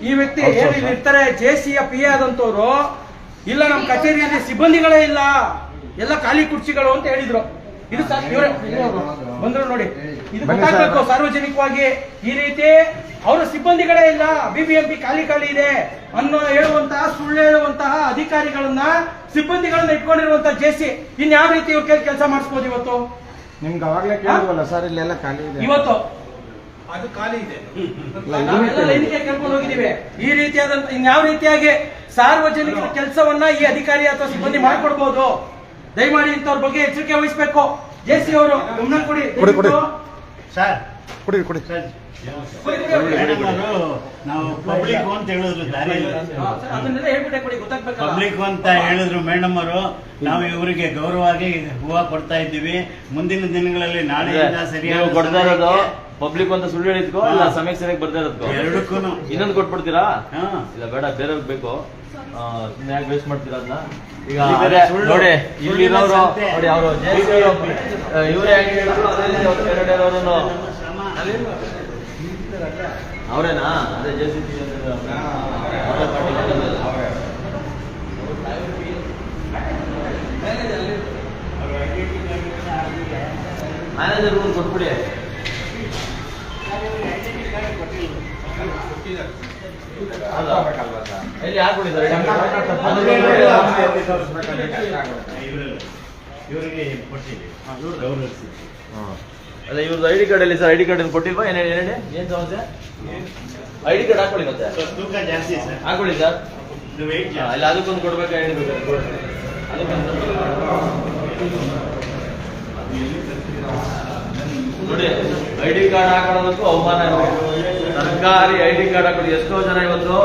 ಈ ವ್ಯಕ್ತಿ ಏನು ಇಲ್ಲಿ ಇರ್ತಾರೆ, JC PA ಆದಂತವ್ರು, ಇಲ್ಲ ನಮ್ಮ ಕಚೇರಿಯಲ್ಲಿ ಸಿಬ್ಬಂದಿಗಳೇ ಇಲ್ಲ, ಎಲ್ಲ ಖಾಲಿ ಕುರ್ಚಿಗಳು ಅಂತ ಹೇಳಿದ್ರು. ಇದು ಬಂದ್ರು ನೋಡಿ, ಇದು ಗೊತ್ತಾಗ್ಬೇಕು ಸಾರ್ವಜನಿಕವಾಗಿ. ಈ ರೀತಿ ಅವರ ಸಿಬ್ಬಂದಿಗಳೇ ಇಲ್ಲ, BBMP ಖಾಲಿ ಇದೆ ಅನ್ನೋ ಹೇಳುವಂತಹ ಸುಳ್ಳು ಹೇಳುವಂತಹ ಅಧಿಕಾರಿಗಳನ್ನ, ಸಿಬ್ಬಂದಿಗಳನ್ನ ಇಟ್ಕೊಂಡಿರುವಂತಹ JC ಇನ್ಯಾವ ರೀತಿ ಇವ್ರ ಕೈ ಕೆಲಸ ಮಾಡಿಸ್ಬೋದು ಇವತ್ತು? ನಿಮ್ಗೆ ಅವಾಗಲೇ ಕೇಳಿದ್ವಲ್ಲ ಸರ್, ಇಲ್ಲೆಲ್ಲ ಖಾಲಿ ಇದೆ. ಇವತ್ತು ಅದು ಖಾಲಿ ಇದೆ, ನಾವೆಲ್ಲ ಲೈನಿಗೆ ಕೇಳ್ಕೊಂಡು ಹೋಗಿದ್ದೀವಿ. ಈ ರೀತಿಯಾದಂತ ಇನ್ಯಾವ ರೀತಿಯಾಗಿ ಸಾರ್ವಜನಿಕರ ಕೆಲಸವನ್ನ ಈ ಅಧಿಕಾರಿ ಅಥವಾ ಸಿಬ್ಬಂದಿ ಮಾಡಿಕೊಡ್ಬೋದು? ದಯಮಾಡಿ ಇಂಥವ್ರ ಬಗ್ಗೆ ಎಚ್ಚರಿಕೆ ವಹಿಸಬೇಕು. JC ಅವರು ಗಮನ ಕೊಡಿ. ಸರ್ ಕೊಡಿ ಮೇಡಮ್ ಅವರು ನಾವು ಪಬ್ಲಿಕ್ ಅಂತ ಹೇಳಿದ್ರು, ದಾರಿ ಅದನ್ನೆಲ್ಲ ಹೇಳ್ಬಿಟ್ಟೆ ಕೊಡಿ, ಗೊತ್ತಾಗ್ಬೇಕಲ್ಲ. ಪಬ್ಲಿಕ್ ಅಂತ ಹೇಳಿದ್ರು ಮೇಡಮ್ ಅವರು. ನಾವು ಇವರಿಗೆ ಗೌರವವಾಗಿ ಹೂವು ಕೊಡ್ತಾ ಇದ್ದೀವಿ. ಮುಂದಿನ ದಿನಗಳಲ್ಲಿ ನಾಳೆಯಿಂದ ಸರಿಯಾಗಿ ಕೊಡ್ತಾ ಇರೋದು ಪಬ್ಲಿಕ್ ಅಂತ ಸುಳ್ಳು ಹೇಳಿದ್ಕೋ, ಇಲ್ಲ ಸಮಯಕ್ಕೆ ಸರಿಯಾಗಿ ಬರ್ತಾ ಇರೋದಕ್ಕೋ? ಎರಡಕ್ಕೂ ಇನ್ನೊಂದು ಕೊಟ್ಬಿಡ್ತೀರಾ? ಇಲ್ಲ ಬೇಡ, ಬೇರೆ ಬೇಕು. ಯಾಕೆ ವೇಸ್ಟ್ ಮಾಡ್ತೀರಾ ಅದನ್ನ? ಈಗ ನೋಡಿ, ಇಲ್ಲಿರೋರು ನೋಡಿ, ಅವರು ಇವರೇ ಅವರೇನಾ? ಅದೇ JC ಮ್ಯಾನೇಜರ್ ಕೊಟ್ಬಿಡಿ. ಎಲ್ಲಿ ಯಾರು ಕೊಟ್ಟಿದ್ದಾರೆ? ಇವರಿಗೆ ಕೊಟ್ಟಿದ್ದೀವಿ, ಗೌರವಿಸಿ. ಅಲ್ಲ, ಇವ್ರದ್ದು ID ಕಾರ್ಡ್ ಅಲ್ಲಿ ಸರ್, ID ಕಾರ್ಡ್ ಕೊಟ್ಟಿಲ್ವಾ? ಏನ್ ಸಮಸ್ಯೆ? ID ಕಾರ್ಡ್ ಹಾಕೊಳ್ಳಿ, ಮತ್ತೆ ತೂಕ ಜಾಸ್ತಿ ಸರ್, ಹಾಕೊಳ್ಳಿ ಸರ್. ಇದು weight ಜಾಸ್ತಿ. ಇಲ್ಲ, ಅದಕ್ಕೊಂದು ಕೊಡ್ಬೇಕಾ? ನೋಡಿ, ID ಕಾರ್ಡ್ ಹಾಕೊಳ್ಳೋದಕ್ಕೂ ಅವಮಾನ ಇದೆ. ಸರ್ಕಾರಿ ID ಕಾರ್ಡ್ ಹಾಕೋದು ಎಷ್ಟೋ ಜನ ಇವತ್ತು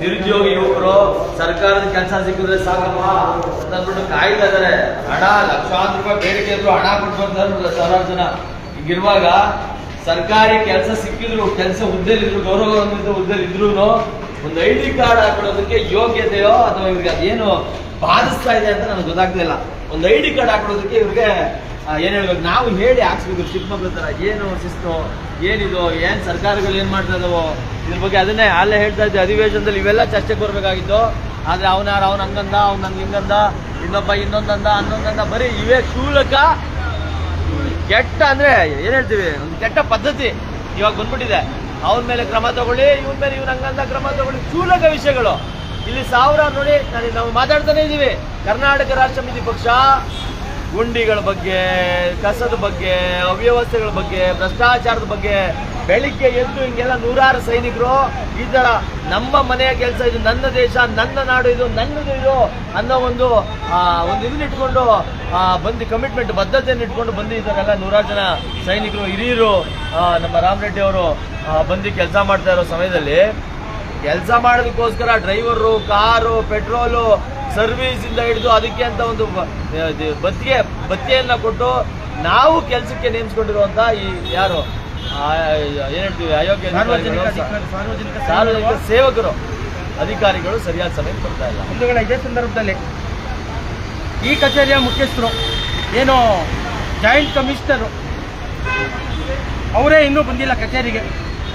ನಿರುದ್ಯೋಗಿ ಯುವಕರು ಸರ್ಕಾರದ ಕೆಲಸ ಸಿಕ್ಕಿದ್ರೆ ಸಾಕಪ್ಪ ಅಂದ್ಬಿಟ್ಟು ಕಾಯ್ತಾ ಇದಾರೆ. ಹಣ ಲಕ್ಷಾಂತರ ರೂಪಾಯಿ ಬೇಡಿಕೆ ಇದ್ರು ಹಣ ಕೊಟ್ಟು ಸಾವಿರಾರು ಜನ. ಹೀಗಿರುವಾಗ ಸರ್ಕಾರಿ ಕೆಲಸ ಸಿಕ್ಕಿದ್ರು, ಕೆಲಸ ಹುದ್ದೆಲಿದ್ರು, ಗೌರವಾನ್ವಿತ ಹುದ್ದೆಲಿದ್ರು ಒಂದು ID ಕಾರ್ಡ್ ಹಾಕೊಳ್ಳೋದಕ್ಕೆ ಯೋಗ್ಯತೆಯೋ ಅಥವಾ ಇವ್ರಿಗೆ ಅದೇನು ಬಾಧಿಸ್ತಾ ಇದೆ ಅಂತ ನನಗೆ ಗೊತ್ತಾಗ್ತಾ ಇಲ್ಲ. ಒಂದು ID ಕಾರ್ಡ್ ಹಾಕೊಳ್ಳೋದಕ್ಕೆ ಇವ್ರಿಗೆ ಏನ್ ಹೇಳ್ಬೇಕು, ನಾವು ಹೇಳಿ ಹಾಕ್ಸ್ಬೇಕು. ಚಿಕ್ಕಮಕ್ಳ ತರ ಏನು ಶಿಸ್ತು, ಏನಿದು, ಏನ್ ಸರ್ಕಾರಗಳು ಏನ್ ಮಾಡ್ತಾ ಇದಾವೋ ಇದ್ರ ಬಗ್ಗೆ ಅದನ್ನೇ ಅಲ್ಲೇ ಹೇಳ್ತಾ ಇದ್ದೆ. ಅಧಿವೇಶನದಲ್ಲಿ ಇವೆಲ್ಲ ಚರ್ಚೆಗೆ ಬರ್ಬೇಕಾಗಿತ್ತು. ಆದ್ರೆ ಅವ್ನ ಹಂಗಂದ, ಅವ್ನ ನಂಗೆ ಹಿಂಗಂದ, ಇನ್ನೊಬ್ಬ ಇನ್ನೊಂದಂದ, ಹನ್ನೊಂದಂದ, ಬರೀ ಇವೇ ಕ್ಷೂಲಕ ಕೆಟ್ಟ, ಅಂದ್ರೆ ಏನ್ ಹೇಳ್ತೀವಿ, ಒಂದು ಕೆಟ್ಟ ಪದ್ಧತಿ ಇವಾಗ ಬಂದ್ಬಿಟ್ಟಿದೆ. ಅವ್ರ ಮೇಲೆ ಕ್ರಮ ತಗೊಳ್ಳಿ, ಇವ್ರ ಮೇಲೆ ಇವ್ರ ಹಂಗಂದ ಕ್ರಮ ತಗೊಳ್ಳಿ, ಕ್ಷೂಲಕ ವಿಷಯಗಳು. ಇಲ್ಲಿ ಸಾವಿರಾರು ನೋಡಿ, ನಾವು ಮಾತಾಡ್ತಾನೆ ಇದ್ದೀವಿ. ಕರ್ನಾಟಕ ರಾಷ್ಟ್ರ ಸಮಿತಿ ಪಕ್ಷ ಗುಂಡಿಗಳ ಬಗ್ಗೆ, ಕಸದ ಬಗ್ಗೆ, ಅವ್ಯವಸ್ಥೆಗಳ ಬಗ್ಗೆ, ಭ್ರಷ್ಟಾಚಾರದ ಬಗ್ಗೆ ಬೆಳಿಗ್ಗೆ ಎದ್ದು ಹಿಂಗೆಲ್ಲ ನೂರಾರು ಸೈನಿಕರು ಈ ತರ ನಮ್ಮ ಮನೆಯ ಕೆಲಸ ಇದು, ನನ್ನ ದೇಶ, ನನ್ನ ನಾಡು ಇದು, ನನ್ನದು ಇದು ಅನ್ನೋ ಒಂದು ಇದನ್ನ ಇಟ್ಕೊಂಡು ಬಂದು ಕಮಿಟ್ಮೆಂಟ್ ಬದ್ಧತೆಯನ್ನು ಇಟ್ಕೊಂಡು ಬಂದಿದ್ದಾರೆಲ್ಲ ನೂರಾರು ಜನ ಸೈನಿಕರು, ಹಿರಿಯರು. ನಮ್ಮ ರಾಮರೆಡ್ಡಿ ಅವರು ಬಂದು ಕೆಲಸ ಮಾಡ್ತಾ ಇರೋ ಸಮಯದಲ್ಲಿ ಕೆಲಸ ಮಾಡೋದಕ್ಕೋಸ್ಕರ ಡ್ರೈವರು, ಕಾರು, ಪೆಟ್ರೋಲು, ಸರ್ವಿಸ್ ಇಂದ ಹಿಡಿದು ಅದಕ್ಕೆ ಅಂತ ಒಂದು ಬತ್ತಿಗೆಯನ್ನ ಕೊಟ್ಟು ನಾವು ಕೆಲಸಕ್ಕೆ ನೇಮಿಸ್ಕೊಂಡಿರುವಂತ ಈ ಯಾರು ಏನ್ ಹೇಳ್ತೀವಿ ಅಯೋಗ್ಯ ಸಾರ್ವಜನಿಕ ಸೇವಕರು, ಅಧಿಕಾರಿಗಳು ಸರಿಯಾದ ಸಮಯಕ್ಕೆ ಬರ್ತಾ ಇಲ್ಲ. ಬಂಧುಗಳ, ಇದೇ ಸಂದರ್ಭದಲ್ಲಿ ಈ ಕಚೇರಿಯ ಮುಖ್ಯಸ್ಥರು ಏನು ಜಾಯಿಂಟ್ ಕಮಿಷನರು ಅವರೇ ಇನ್ನೂ ಬಂದಿಲ್ಲ ಕಚೇರಿಗೆ.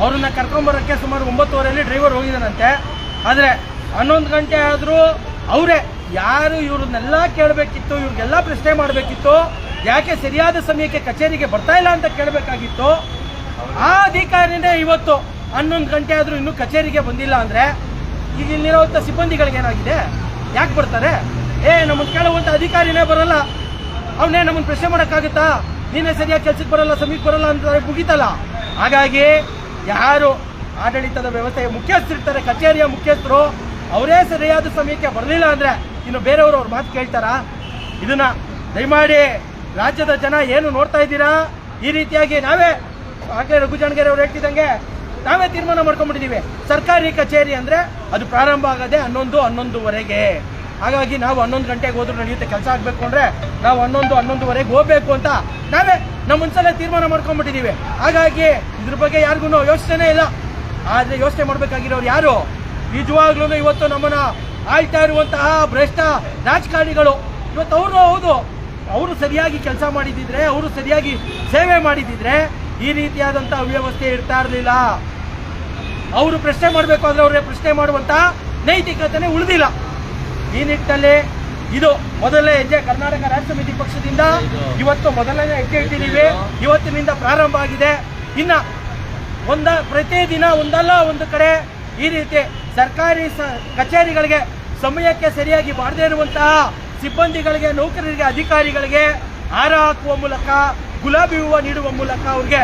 ಅವ್ರನ್ನ ಕರ್ಕೊಂಬರೋಕ್ಕೆ ಸುಮಾರು 9:30 ಡ್ರೈವರ್ ಹೋಗಿದ್ದಾನಂತೆ. ಆದರೆ 11 ಗಂಟೆ ಆದರೂ ಅವರೇ ಯಾರು ಇವ್ರನ್ನೆಲ್ಲ ಕೇಳಬೇಕಿತ್ತು, ಇವ್ರಿಗೆಲ್ಲ ಪ್ರಶ್ನೆ ಮಾಡಬೇಕಿತ್ತು, ಯಾಕೆ ಸರಿಯಾದ ಸಮಯಕ್ಕೆ ಕಚೇರಿಗೆ ಬರ್ತಾ ಇಲ್ಲ ಅಂತ ಕೇಳಬೇಕಾಗಿತ್ತು. ಆ ಅಧಿಕಾರಿನೇ ಇವತ್ತು 11 ಗಂಟೆ ಆದರೂ ಇನ್ನೂ ಕಚೇರಿಗೆ ಬಂದಿಲ್ಲ ಅಂದರೆ ಈಗ ಇಲ್ಲಿರುವಂಥ ಸಿಬ್ಬಂದಿಗಳಿಗೆ ಏನಾಗಿದೆ? ಯಾಕೆ ಬರ್ತಾರೆ? ನಮ್ಮನ್ನು ಕೇಳುವಂಥ ಅಧಿಕಾರಿನೇ ಬರಲ್ಲ, ಅವನೇ ನಮ್ಮನ್ನು ಪ್ರಶ್ನೆ ಮಾಡೋಕ್ಕಾಗುತ್ತಾ? ನೀನೇ ಸರಿಯಾಗಿ ಕೆಲ್ಸಕ್ಕೆ ಬರಲ್ಲ, ಸಮಯಕ್ಕೆ ಬರಲ್ಲ ಅಂತ ಮುಗಿತಲ್ಲ. ಹಾಗಾಗಿ ಯಾರು ಆಡಳಿತದ ವ್ಯವಸ್ಥೆಯ ಮುಖ್ಯಸ್ಥರಿರ್ತಾರೆ, ಕಚೇರಿಯ ಮುಖ್ಯಸ್ಥರು, ಅವರೇ ಸರಿಯಾದ ಸಮಯಕ್ಕೆ ಬರಲಿಲ್ಲ ಅಂದರೆ ಇನ್ನು ಬೇರೆಯವರು ಅವ್ರ ಮಾತು ಕೇಳ್ತಾರಾ? ಇದನ್ನ ದಯಮಾಡಿ ರಾಜ್ಯದ ಜನ ಏನು ನೋಡ್ತಾ ಇದ್ದೀರಾ, ಈ ರೀತಿಯಾಗಿ ನಾವೇ ಹಾಗೆ ರಘು ಜಾಣಗೆರೆ ಅವ್ರು ಹೇಳ್ತಿದ್ದಂಗೆ ನಾವೇ ತೀರ್ಮಾನ ಮಾಡ್ಕೊಂಡ್ಬಿಟ್ಟಿದ್ದೀವಿ. ಸರ್ಕಾರಿ ಕಚೇರಿ ಅಂದರೆ ಅದು ಪ್ರಾರಂಭ ಆಗದೆ 11:11ವರೆಗೆ. ಹಾಗಾಗಿ ನಾವು 11 ಗಂಟೆಗೆ ಹೋದ್ರೂ ನಡೆಯುತ್ತೆ, ಕೆಲಸ ಆಗಬೇಕು ಅಂದರೆ ನಾವು 11:11ವರೆಗೆ ಹೋಗ್ಬೇಕು ಅಂತ ನಾವೇ ನಮ್ಮ ಮನಸ್ಸಲ್ಲೇ ತೀರ್ಮಾನ ಮಾಡ್ಕೊಂಡ್ಬಿಟ್ಟಿದ್ದೀವಿ. ಹಾಗಾಗಿ ಇದ್ರ ಬಗ್ಗೆ ಯಾರಿಗೂ ಯೋಚನೆ ಇಲ್ಲ. ಆದರೆ ಯೋಚನೆ ಮಾಡಬೇಕಾಗಿರೋರು ಯಾರು? ನಿಜವಾಗ್ಲೂ ಇವತ್ತು ನಮ್ಮನ್ನ ಆಳ್ತಾ ಇರುವಂತಹ ಭ್ರಷ್ಟ ರಾಜಕಾರಣಿಗಳು. ಇವತ್ತು ಅವರು ಹೌದು, ಅವರು ಸರಿಯಾಗಿ ಕೆಲಸ ಮಾಡಿದ್ದಿದ್ರೆ, ಅವರು ಸರಿಯಾಗಿ ಸೇವೆ ಮಾಡಿದ್ದಿದ್ರೆ ಈ ರೀತಿಯಾದಂಥ ಅವ್ಯವಸ್ಥೆ ಇರ್ತಾ ಇರಲಿಲ್ಲ. ಅವರು ಪ್ರಶ್ನೆ ಮಾಡಬೇಕು ಆದರೆ ಅವರೇ ಪ್ರಶ್ನೆ ಮಾಡುವಂಥ ನೈತಿಕತೆನೇ ಉಳಿದಿಲ್ಲ. ಈ ನಿಟ್ಟಿನಲ್ಲಿ ಇದು ಮೊದಲನೇ ಹೆಜ್ಜೆ. ಕರ್ನಾಟಕ ರಾಷ್ಟ್ರ ಸಮಿತಿ ಪಕ್ಷದಿಂದ ಇವತ್ತು ಮೊದಲನೇ ಹೆಜ್ಜೆ ಇಟ್ಟಿದ್ದೀವಿ. ಇವತ್ತಿನಿಂದ ಪ್ರಾರಂಭ ಆಗಿದೆ. ಇನ್ನು ಪ್ರತಿದಿನ ಒಂದಲ್ಲ ಒಂದು ಕಡೆ ಈ ರೀತಿ ಸರ್ಕಾರಿ ಕಚೇರಿಗಳಿಗೆ ಸಮಯಕ್ಕೆ ಸರಿಯಾಗಿ ಮಾಡದೇ ಇರುವಂತಹ ಸಿಬ್ಬಂದಿಗಳಿಗೆ, ನೌಕರರಿಗೆ, ಅಧಿಕಾರಿಗಳಿಗೆ ಹಾರ ಹಾಕುವ ಮೂಲಕ, ಗುಲಾಬಿ ಹೂವು ನೀಡುವ ಮೂಲಕ ಅವ್ರಿಗೆ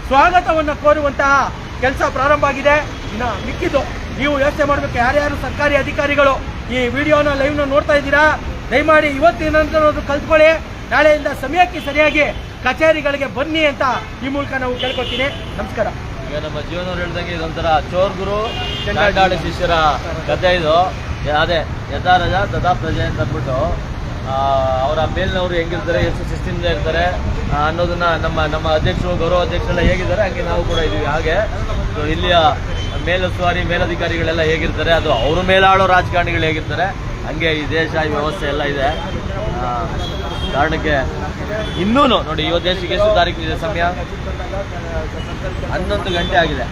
ಸ್ವಾಗತವನ್ನು ಕೋರುವಂತಹ ಕೆಲಸ ಪ್ರಾರಂಭ ಆಗಿದೆ. ಇನ್ನು ಮಿಕ್ಕಿದ್ದು ನೀವು ಯೋಚನೆ ಮಾಡಬೇಕು. ಯಾರ್ಯಾರು ಸರ್ಕಾರಿ ಅಧಿಕಾರಿಗಳು ಈ ವಿಡಿಯೋನ ಲೈವ್ನ ನೋಡ್ತಾ ಇದ್ದೀರಾ, ದಯಮಾಡಿ ಇವತ್ತಿನ ನಂತರ ಕಲ್ತ್ಕೊಳ್ಳಿ. ನಾಳೆಯಿಂದ ಸಮಯಕ್ಕೆ ಸರಿಯಾಗಿ ಕಚೇರಿಗಳಿಗೆ ಬನ್ನಿ ಅಂತ ಈ ಮೂಲಕ ನಾವು ಕೇಳ್ಕೊತೀನಿ. ನಮಸ್ಕಾರ. ಈಗ ನಮ್ಮ ಜೀವನವ್ರು ಹೇಳ್ದಂಗೆ ಇದೊಂಥರ ಚೋರ್ ಗುರು ಚಂಡಾಡ ಶಿಷ್ಯರ ಕಥೆ ಇದು. ಅದೇ ಯಥಾ ರಜ ತಥಾ ಪ್ರಜೆ ಅಂತ ಅಂದ್ಬಿಟ್ಟು ಅವರ ಮೇಲಿನವರು ಹೆಂಗಿರ್ತಾರೆ, ಎಷ್ಟು ಶಿಸ್ತಿನಿಂದ ಇರ್ತಾರೆ ಅನ್ನೋದನ್ನ ನಮ್ಮ ಅಧ್ಯಕ್ಷರು, ಗೌರವ ಅಧ್ಯಕ್ಷರೆಲ್ಲ ಹೇಗಿದ್ದಾರೆ ಹಂಗೆ ನಾವು ಕೂಡ ಇದೀವಿ. ಹಾಗೆ ಇಲ್ಲಿಯ ಮೇಲುಸ್ತುವಾರಿ, ಮೇಲಧಿಕಾರಿಗಳೆಲ್ಲ ಹೇಗಿರ್ತಾರೆ, ಅದು ಅವ್ರ ಮೇಲಾಳೋ ರಾಜಕಾರಣಿಗಳು ಹೇಗಿರ್ತಾರೆ, ಹಂಗೆ ಈ ದೇಶ, ಈ ವ್ಯವಸ್ಥೆ ಎಲ್ಲ ಇದೆ. ಕಾರಣಕ್ಕೆ ಇನ್ನೂ ನೋಡಿ, ಇವತ್ತು ದೇಶಕ್ಕೆ ಎಷ್ಟು ತಾರೀಕು ಇದೆ? ಸಮಯ 11 ಗಂಟೆ ಆಗಿದೆ.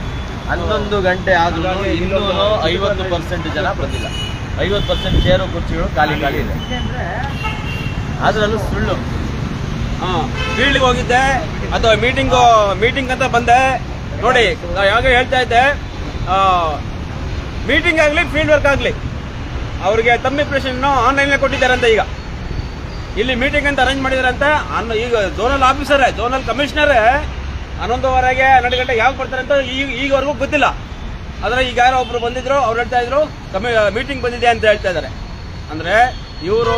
11 ಗಂಟೆ ಆದ್ರೂ ಇನ್ನೂ 50% ಜನ ಬಂದಿಲ್ಲ. 50% ಚೇರು ಕುರ್ಚಿಗಳು ಖಾಲಿ ಇದೆ. ಅದರಲ್ಲೂ ಸುಳ್ಳು. ಫೀಲ್ಡ್ಗೆ ಹೋಗಿದ್ದೆ ಅಥವಾ ಮೀಟಿಂಗ್ ಅಂತ ಬಂದೆ. ನೋಡಿ, ಯಾವಾಗ ಹೇಳ್ತಾ ಇದ್ದೆ, ಮೀಟಿಂಗ್ ಆಗಲಿ ಫೀಲ್ಡ್ ವರ್ಕ್ ಆಗಲಿ ಅವ್ರಿಗೆ ತಮ್ಮ ಇಂಪ್ರೆಷನ್ ಆನ್ಲೈನ್ಲೇ ಕೊಟ್ಟಿದ್ದಾರಂತೆ. ಈಗ ಇಲ್ಲಿ ಮೀಟಿಂಗ್ ಅಂತ ಅರೇಂಜ್ ಮಾಡಿದಾರಂತೆ. ಈಗ ಝೋನಲ್ ಆಫೀಸರೇ, ಝೋನಲ್ ಕಮಿಷನರೇ 11:30 12 ಗಂಟೆಗೆ ಯಾವಾಗ ಬರ್ತಾರೆ ಅಂತ ಈಗವರೆಗೂ ಗೊತ್ತಿಲ್ಲ. ಆದರೆ ಈಗ ಯಾರೋ ಒಬ್ರು ಬಂದಿದ್ರು, ಅವ್ರು ಹೇಳ್ತಾ ಇದ್ರು ಮೀಟಿಂಗ್ ಬಂದಿದೆ ಅಂತ ಹೇಳ್ತಾ ಇದ್ದಾರೆ. ಅಂದರೆ ಇವರು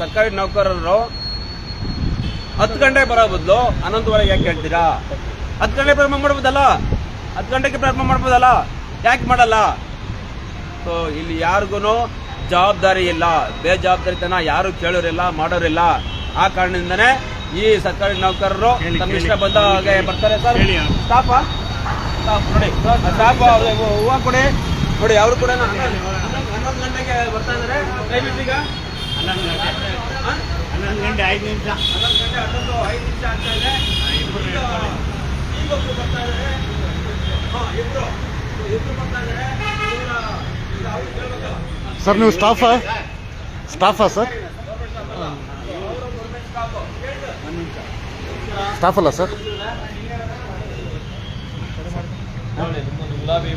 ಸರ್ಕಾರಿ ನೌಕರರು 10 ಗಂಟೆಗೆ ಬರೋ ಬದಲು 11:30 ಯಾಕೆ ಹೇಳ್ತೀರಾ? 10 ಗಂಟೆಗೆ ಪ್ರಾರಂಭ ಮಾಡ್ಬೋದಲ್ಲ, 10 ಗಂಟೆಗೆ ಪ್ರಾರಂಭ ಮಾಡ್ಬೋದಲ್ಲ, ಯಾಕೆ ಮಾಡಲ್ಲ? ಸೊ ಇಲ್ಲಿ ಯಾರಿಗೂ ಜವಾಬ್ದಾರಿ ಇಲ್ಲ, ಬೇಜವಾಬ್ದಾರಿತನ ಯಾರು ಕೇಳೋರಿಲ್ಲ, ಮಾಡೋರಿಲ್ಲ. ಆ ಕಾರಣದಿಂದನೇ ಈ ಸರ್ಕಾರಿ ನೌಕರರು ತಮ್ಮ ಇಷ್ಟ ಬಂದ ಹಾಗೆ ಬರ್ತಾರೆ. ಸರ್ ಸ್ಟಾಫ್ ನೋಡಿ, ಸ್ಟಾಫ್ ಹೂವು ಕೊಡಿ ನೋಡಿ, ಅವರು ಕೂಡ 11 ಗಂಟೆಗೆ ಬರ್ತಾ ಇದ್ದಾರೆ. ದಯವಿಟ್ಟು ಈಗ 11 ಗಂಟೆ 5 ನಿಮಿಷ 11 ಗಂಟೆ 5 ನಿಮಿಷ ಆಗ್ತಾ ಇದೆ. ಈಗ ಒಬ್ರು ಬರ್ತಾ ಇದ್ದಾರೆ. ಇಬ್ರು ಬರ್ತಾ ಇದ್ದಾರೆ. ಸರ್ ನೀವು ಸ್ಟಾಫಾ ಸರ್? ಸ್ಟಾಫ್ ಅಲ್ಲ ಸರ್? ಗುಲಾಬಿ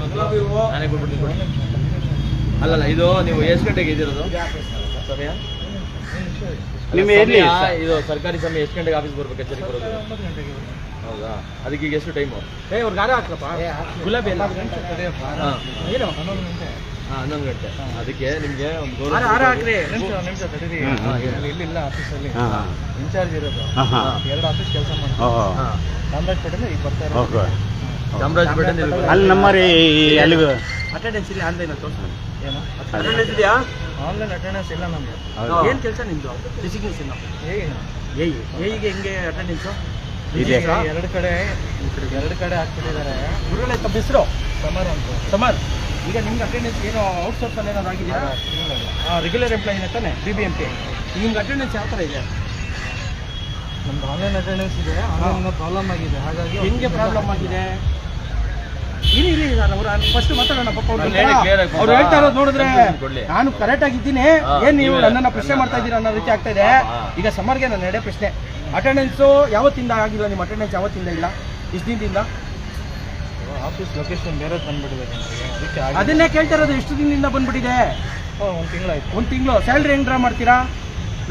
ನಾನೇ ಕೊಟ್ಬಿಡ್ತೀನಿ. ಅಲ್ಲಲ್ಲ, ಇದು ನೀವು ಎಷ್ಟು ಗಂಟೆಗೆ ಇದ್ದಿರೋದು ಸಮಯ? ನಿಮ್ಮ ಎಲ್ಲಿ ಸಮಯ, ಇದು ಸರ್ಕಾರಿ ಸಮಯ ಎಷ್ಟು ಗಂಟೆಗೆ ಆಫೀಸ್ ಬರ್ಬೇಕು, ಕಚೇರಿಗೆ ಬರೋದು? ಹೌದಾ? ಅದಕ್ಕೆ ಈಗ ಎಷ್ಟು ಟೈಮು? ಅವ್ರಿಗೆ ಹಾರ ಹಾಕ್ಲಪ್ಪ, ಗುಲಾಬಿ ಎಲ್ಲ ಹಾಂ, ಏನು 11 ಗಂಟೆ. ಅದಕ್ಕೆ ನಿಮಗೆ ಒಂದು ಹಾರ ಹಾಕ್ರಿ. ಇಲ್ಲಿಲ್ಲ ಆಫೀಸಲ್ಲಿ ಹಾಂ ಇನ್ಚಾರ್ಜ್ ಇರೋದು ಹಾಂ ಹಾಂ 2 ಆಫೀಸ್ ಕೆಲಸ ಮಾಡ್ತಾರೆ. ಓಹೋ ಚಾಮರಾಜಪೇಟೆಯಿಂದ ಈಗ ಬರ್ತಾ ಇರೋದು. ಓಕೆ ಚಾಮರಾಜಪೇಟೆ ಅಲ್ಲಿ ನಮ್ಮರಿ ಅಲ್ಲಿಗೆ ಅಟೆಂಡೆನ್ಸ್ ಇಲ್ಲಿ ಆನ್ಲೈನ್ ತೋರಿಸ್ತೀನಿ. ಏನು ಅಟೆಂಡೆನ್ಸ್ ಇದೆಯಾ? ಆನ್ಲೈನ್ ಅಟೆಂಡೆನ್ಸ್ ಇಲ್ಲ ನಮ್ದು. ಏನು ಕೆಲಸ ನಿಮ್ಮದು? ಡೆಸಿಗ್ನೇಷನ್ ಏನು ಏಗೆ ಹೆಂಗೆ ಅಟೆಂಡೆನ್ಸು? ಇದೆ. 2 ಕಡೆ ಹಾಕ್ಬಿಟ್ಟಿದ್ದಾರೆ. ಗುರುಗಳೇ ತಮ್ಮ ಹೆಸರು? ಸಮರ್ ಅಂತ. ಸಮರ್, ಈಗ ನಿಮ್ಗೆ ಅಟೆಂಡೆನ್ಸ್ ಏನೋ ಔಟ್ಸೋರ್ಸಲ್ಲಿ ಏನಾದ್ರು ಆಗಿದೆಯಾ? ರೆಗ್ಯುಲರ್ ಎಂಪ್ಲಾಯಿನ ತಾನೆ BBMP? ನಿಮ್ಗೆ ಅಟೆಂಡೆನ್ಸ್ ಯಾವ ಥರ ಇದೆ? ನಮ್ದು ಆನ್ಲೈನ್ ಅಟೆಂಡೆನ್ಸ್ ಇದೆ. ಆನ್ಲೈನ್ ಪ್ರಾಬ್ಲಮ್ ಆಗಿದೆ, ಹಾಗಾಗಿ ಹೆಂಗೆ ಪ್ರಾಬ್ಲಮ್ ಆಗಿದೆ? ಇಲ್ಲಿ ಅವ್ರು ಫಸ್ಟ್ ಮಾತಾಡೋಣ ಪಾಪ. ನಾನು ಹೇಳಿ clear ಆಗಿ ಅವ್ರು ಹೇಳ್ತಾ ಇರೋದು ನೋಡಿದ್ರೆ ಕೊಡ್ಲಿ. ನಾನು ಕರೆಕ್ಟ್ ಆಗಿದ್ದೀನಿ, ಏನ್ ನೀವು ನನ್ನನ್ನ ಪ್ರಶ್ನೆ ಮಾಡ್ತಾ ಇದ್ದೀರಾ ಅನ್ನೋ ರೀತಿ ಆಗ್ತಾ ಇದೆ. ಈಗ ಸಮರ್ಗೆ ನನ್ನ ಎಡೆ ಪ್ರಶ್ನೆ, ಅಟೆಂಡೆನ್ಸು ಯಾವತ್ತಿಂದ ಆಗಿಲ್ಲ? ನಿಮ್ಮ ಅಟೆಂಡೆನ್ಸ್ ಯಾವತ್ತಿಂದ ಇಲ್ಲ? ಇಷ್ಟು ದಿನದಿಂದ? ಆಫೀಸ್ ಲೊಕೇಶನ್ ಬೇರೆ ಬಂದ್ಬಿಟ್ಟಿದೆ ನಮಗೆ, ಅದಕ್ಕೆ ಅದನ್ನೇ ಕೇಳ್ತಾ ಇರೋದು. ಎಷ್ಟು ದಿನದಿಂದ ಬಂದ್ಬಿಟ್ಟಿದೆ? 1 ತಿಂಗಳಾಯ್ತು. 1 ತಿಂಗಳು. ಸ್ಯಾಲ್ರಿ ಹೆಂಗ್ ಡ್ರಾ ಮಾಡ್ತೀರಾ?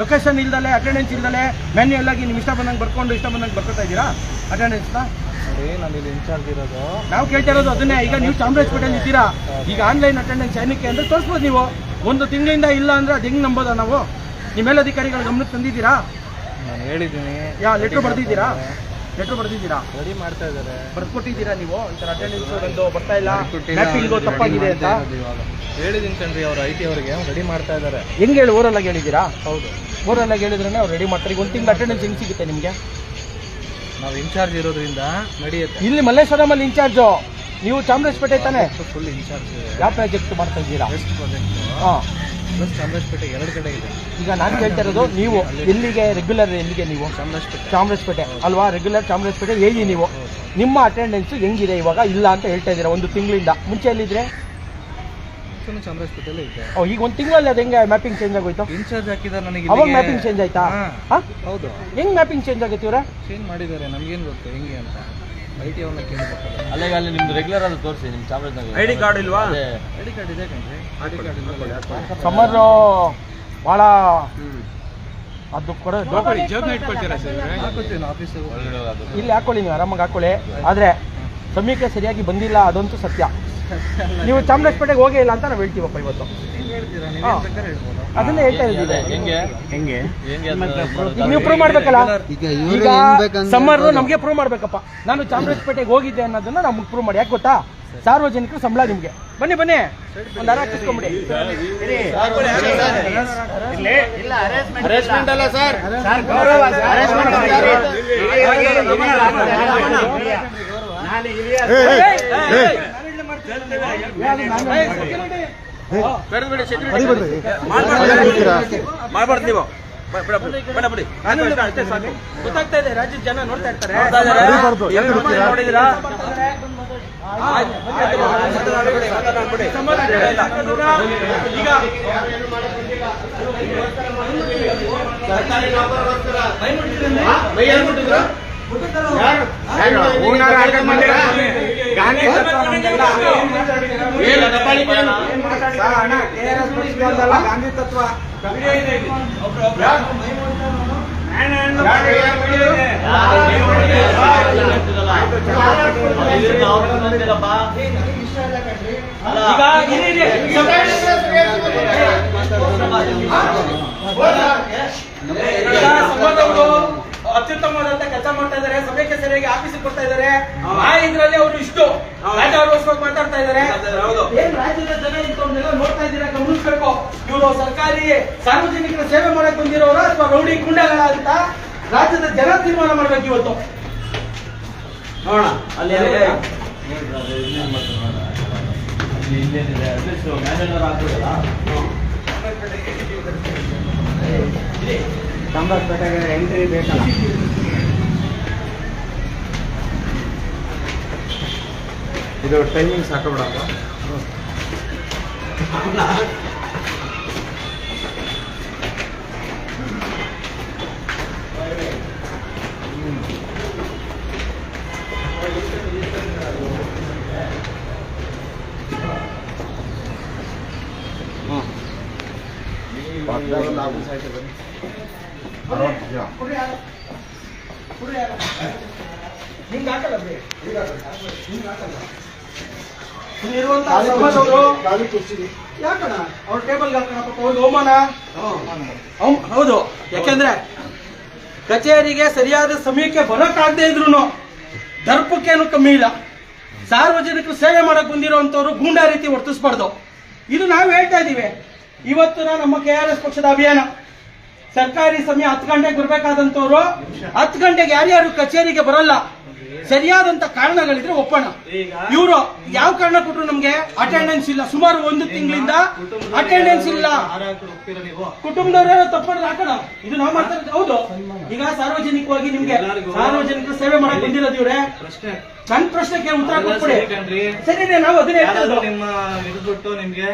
ಲೊಕೇಶನ್ ಇಲ್ದಲೆ, ಅಟೆಂಡೆನ್ಸ್ ಇಲ್ದಲೆ, ಮ್ಯಾನ್ಯುಯಲ್ ಆಗಿ ನೀವು ಇಷ್ಟ ಬಂದಂಗೆ ಬರ್ಕೊಂಡು ಇಷ್ಟ ಬಂದಂಗೆ ಬರ್ಕೊತಾ ಇದ್ದೀರಾ ಅಟೆಂಡೆನ್ಸ್ನ? ನೋಡಿ, ನಾನು ಇಲ್ಲಿ ಇನ್ಚಾರ್ಜ್ ಇರೋದು. ನಾವು ಕೇಳ್ತಾ ಇರೋದು ಅದನ್ನೇ. ಈಗ ನೀವು ಚಾಮರಾಜಪೇಟೆಯಲ್ಲಿ ಇದ್ದೀರಾ, ಈಗ ಆನ್ಲೈನ್ ಅಟೆಂಡೆನ್ಸ್ ಏನಕ್ಕೆ ಅಂದರೆ ತೋರಿಸ್ಬೋದು ನೀವು. 1 ತಿಂಗಳಿಂದ ಇಲ್ಲ ಅಂದರೆ ಅದು ಹೆಂಗೆ ನಂಬೋದ ನಾವು? ನಿಮ್ಮ ಮೇಲಧಿಕಾರಿಗಳ ಗಮನಕ್ಕೆ ತಂದಿದ್ದೀರಾ? ನಾನು ಹೇಳಿದ್ದೀನಿ. ಲೆಟ್ರ್ ಬರ್ದಿದ್ದೀರಾ? ರೆಡಿ ಮಾಡ್ತಾ ಇದ್ದಾರೆ. ಬರ್ಕೊಟ್ಟಿದ್ದೀರಾ ನೀವು? ಈ ಥರ ಅಟೆಂಡೆನ್ಸ್ ಒಂದು ಬರ್ತಾ ಇಲ್ಲ, ಮ್ಯಾಪಿಂಗು ತಪ್ಪಾಗಿದೆ ಅಂತ ಇವಾಗ ಹೇಳಿದ್ದೀನಿ ಕಣ್ರಿ, ಅವ್ರು IT ಅವರಿಗೆ ರೆಡಿ ಮಾಡ್ತಾ ಇದ್ದಾರೆ. ಹೆಂಗೆ ಹೇಳಿ? ಓರಲ್ಲಾಗಿ ಹೇಳಿದ್ದೀರಾ? ಹೌದು, ಓರಲ್ಲಾಗಿ ಹೇಳಿದ್ರೆ ಅವ್ರು ರೆಡಿ ಮಾಡ್ತಾರೆ. ಈಗ 1 ತಿಂಗಳು ಅಟೆಂಡೆನ್ಸ್ ಹೆಂಗೆ ಸಿಗುತ್ತೆ ನಿಮಗೆ? ನಾವು ಇನ್ಚಾರ್ಜ್ ಇರೋದ್ರಿಂದ ನಡೆಯುತ್ತೆ. ಇಲ್ಲಿ ಮಲ್ಲೇಶ್ವರಮಲ್ಲಿ ಇನ್ಚಾರ್ಜು, ನೀವು ಚಾಮರಾಜಪೇಟೆ ತಾನೆ? ಫುಲ್ ಇನ್ಚಾರ್ಜ್ ಇದೆ. ಯಾವ ಪ್ರಾಜೆಕ್ಟ್ ಮಾಡ್ತಾ ಇದ್ದೀರಾ? ಬೆಸ್ಟ್ ಪ್ರಾಜೆಕ್ಟ್ ಹಾಂ, ಪ್ಲಸ್ ಚಾಮರಾಜಪೇಟೆ 2 ಕಡೆ ಇದೆ. ಈಗ ನಾನು ಕೇಳ್ತಾ ಇರೋದು, ನೀವು ಎಲ್ಲಿಗೆ ರೆಗ್ಯುಲರ್? ಎಲ್ಲಿಗೆ ನೀವು? ಚಾಮರಾಜಪೇಟೆ ಅಲ್ವಾ? ರೆಗ್ಯುಲರ್ ಚಾಮರಾಜಪೇಟೆ ಹೇಳಿ ನೀವು. ನಿಮ್ಮ ಅಟೆಂಡೆನ್ಸ್ ಹೆಂಗಿದೆ ಇವಾಗ? ಇಲ್ಲ ಅಂತ ಹೇಳ್ತಾ ಇದ್ದೀರಾ 1 ತಿಂಗಳಿಂದ. ಮುಂಚೆ ಎಲ್ಲಿದ್ರೆ? ಚಾಮರಾಜಪೇಟೆಲ್ಲೇ ಇದೆ. ಈಗ 1 ತಿಂಗಳಲ್ಲಿ ಅದು ಹೆಂಗೆ ಮ್ಯಾಪಿಂಗ್ ಚೇಂಜ್ ಆಗೋಯ್ತು? ಇನ್ಚಾರ್ಜ್ ಹಾಕಿದ್ದಾರೆ ನನಗೆ. ಅವಾಗ ಮ್ಯಾಪಿಂಗ್ ಚೇಂಜ್ ಆಯ್ತಾ? ಹಾಂ, ಹೌದು, ಹೆಂಗ್ ಮ್ಯಾಪಿಂಗ್ ಚೇಂಜ್ ಆಗೈತೆ ಇವ್ರೆ? ಚೇಂಜ್ ಮಾಡಿದ್ದಾರೆ. ನಮಗೇನು ಗೊತ್ತು ಹೆಂಗೆ ಅಂತ. IT ಅವ್ರನ್ನ ಕೇಳಬೇಕು. ಅಲ್ಲೇ ಅಲ್ಲಿ ನಿಮ್ದು ರೆಗ್ಯುಲರ್ ಆದ ತೋರಿಸಿ. ನಿಮ್ಮ ಚಾಮರಾಜನಗರ ID ಕಾರ್ಡ್ ಇಲ್ವಾ? ID ಕಾರ್ಡ್ ಇದೆ ಕಣ್ರಿ. ID ಕಾರ್ಡ್ ಇಲ್ಲ. ಸಮರು ಭಾಳ ಅದು ಕೊಡೋ ಹಾಕೋತೀನಿ ಆಫೀಸಿಗೆ. ಇಲ್ಲಿ ಹಾಕೊಳ್ಳಿ, ನೀವು ಆರಾಮಾಗಿ ಹಾಕೊಳ್ಳಿ. ಆದರೆ ಸಮಯಕ್ಕೆ ಸರಿಯಾಗಿ ಬಂದಿಲ್ಲ, ಅದಂತೂ ಸತ್ಯ. ನೀವು ಚಾಮರಾಜಪೇಟೆಗೆ ಹೋಗೇ ಇಲ್ಲ ಅಂತ ನಾವು ಹೇಳ್ತೀವಪ್ಪ ಇವತ್ತು. ಹೇಳ್ತೀರಾ? ನೀವು ಹಾಂ, ಬೇಕಾದ್ರೆ ಹೇಳ್ಬೋದು. ಅದನ್ನೇ ಹೇಳ್ತಾ ಇದ್ದೀವಿ. ಹೆಂಗೆ ಹೆಂಗೆ ಹೆಂಗೆ ಈಗ ನೀವು ಪ್ರೂವ್ ಮಾಡ್ಬೇಕಲ್ಲ. ಈಗ ಸಮ್ಮರ್ ನಮಗೆ ಪ್ರೂವ್ ಮಾಡ್ಬೇಕಪ್ಪ. ನಾನು ಚಾಮರಾಜಪೇಟೆಗೆ ಹೋಗಿದ್ದೆ ಅನ್ನೋದನ್ನ ನಮ್ಗೆ ಪ್ರೂವ್ ಮಾಡಿ. ಯಾಕೆ ಗೊತ್ತಾ? ಸಾರ್ವಜನಿಕರು ಸಂಬಳ ನಿಮಗೆ. ಬನ್ನಿ ಒಂದು ಹಾರ ಹಾಕಿಸ್ಕೊಂಬಿಡಿ. ಅರೇಂಜ್ಮೆಂಟ್ ಅಲ್ಲ ಸರ್. ನಾನು ಹಿರಿಯ ಮಾಡ್ಬಾರ್ದು ನೀವು. ಬಿಡಿ. ಗೊತ್ತಾಗ್ತಾ ಇದೆ, ರಾಜ್ಯದ ಜನ ನೋಡ್ತಾ ಇರ್ತಾರೆ. ನೋಡಿದಿರಾ? ಈಗ ಗಾಂಧಿ ತತ್ವ ಅತ್ಯುತ್ತಮವಾದಂತ ಕೆಲಸ ಮಾಡ್ತಾ ಇದ್ದಾರೆ. ಸಮಯಕ್ಕೆ ಸರಿಯಾಗಿ ಆಫೀಸಿಗೆ ಕೊಡ್ತಾ ಇದ್ದಾರೆ. ಆ ಇದ್ರಲ್ಲಿ ಅವರು ಇಷ್ಟು ರಾಜ್ಯ ಮಾತಾಡ್ತಾ ಇದ್ದಾರೆ. ಏನ್ ರಾಜ್ಯದ ಜನ ಇಂಥವ್ರನ್ನೆಲ್ಲ ನೋಡ್ತಾ ಇದ್ದೀರಾ? ಗಮನಿಸ್ಬೇಕು. ಇವರು ಸರ್ಕಾರಿ ಸಾರ್ವಜನಿಕರ ಸೇವೆ ಮಾಡಕ್ ಬಂದಿರೋರ ಅಥವಾ ರೌಡಿ ಗುಂಡಗಳ ಅಂತ ರಾಜ್ಯದ ಜನ ತೀರ್ಮಾನ ಮಾಡ್ಬೇಕು ಇವತ್ತು. ನೋಡೋಣ ಅಲ್ಲಿ ಇಲ್ಲೇನಿದೆ ಅಟ್ಲೀಸ್ಟ್ ಮ್ಯಾನೇಜರ್ ಆಗ್ಬೋದಲ್ಲ. ಚಾಮರಾಜಪೇಟೆಗೆ ಎಂಟ್ರಿ ಬೇಕಲ್ಲ. ಇದು ಟೈಮಿಂಗ್ಸ್ ಹಾಕೋಬಿಡಲ್ಲ. ನಿಮ್ಗೆ ಹಾಕಲ್ಲ ಬಿಡಿ. ಇಲ್ಲಿರುವಂತಹ ಸಮಾಜವರು ಯಾಕಣ ಅವ್ರ ಟೇಬಲ್ಗೆ ಹಾಕೋಣ ಹೌದು ಅವಮಾನ. ಹೌದು, ಯಾಕೆಂದ್ರೆ ಕಚೇರಿಗೆ ಸರಿಯಾದ ಸಮಯಕ್ಕೆ ಬರೋಕ್ಕಾಗದೇ ಇದ್ರು ದರ್ಪಕ್ಕೇನು ಕಮ್ಮಿ ಇಲ್ಲ. ಸಾರ್ವಜನಿಕರು ಸೇವೆ ಮಾಡಕ್ ಬಂದಿರುವಂತವ್ರು ಗೂಂಡಾ ರೀತಿ ವರ್ತಿಸ್ಬಾರ್ದು. ಇದು ನಾವು ಹೇಳ್ತಾ ಇದೀವಿ. ಇವತ್ತು ನಮ್ಮ KRS ಪಕ್ಷದ ಅಭಿಯಾನ ಸರ್ಕಾರಿ ಸಮಯ 10 ಗಂಟೆಗೆ ಬರ್ಬೇಕಾದಂತವ್ರು 10 ಗಂಟೆಗೆ ಯಾರ್ಯಾರು ಕಚೇರಿಗೆ ಬರಲ್ಲ, ಸರಿಯಾದಂತ ಕಾರಣಗಳಿದ್ರೆ ಒಪ್ಪೋಣ. ಇವರು ಯಾವ ಕಾರಣ ಕೊಟ್ರು? ನಮ್ಗೆ ಅಟೆಂಡೆನ್ಸ್ ಇಲ್ಲ, ಸುಮಾರು 1 ತಿಂಗಳಿಂದ ಅಟೆಂಡೆನ್ಸ್ ಇಲ್ಲ. ಕುಟುಂಬದವರೇ ತಪ್ಪು ಹಾಕೋಣ, ಇದು ನಾವು ಮಾಡ್ತಾ ಇರೋದು. ಹೌದು, ಈಗ ಸಾರ್ವಜನಿಕವಾಗಿ ನಿಮ್ಗೆ ಸಾರ್ವಜನಿಕರು ಸೇವೆ ಮಾಡಕ್ ಬಂದಿರೋದು ಇವ್ರೆ. ನನ್ನ ಪ್ರಶ್ನೆಗೆ ಉತ್ತರ ಕೊಟ್ಬಿಡಿ. ಸರಿ, ನಾವು ಅದನ್ನೇ ಹೇಳ್ತಾ ನಿಮ್ಮ ಬಿಟ್ಟು ನಿಮ್ಗೆ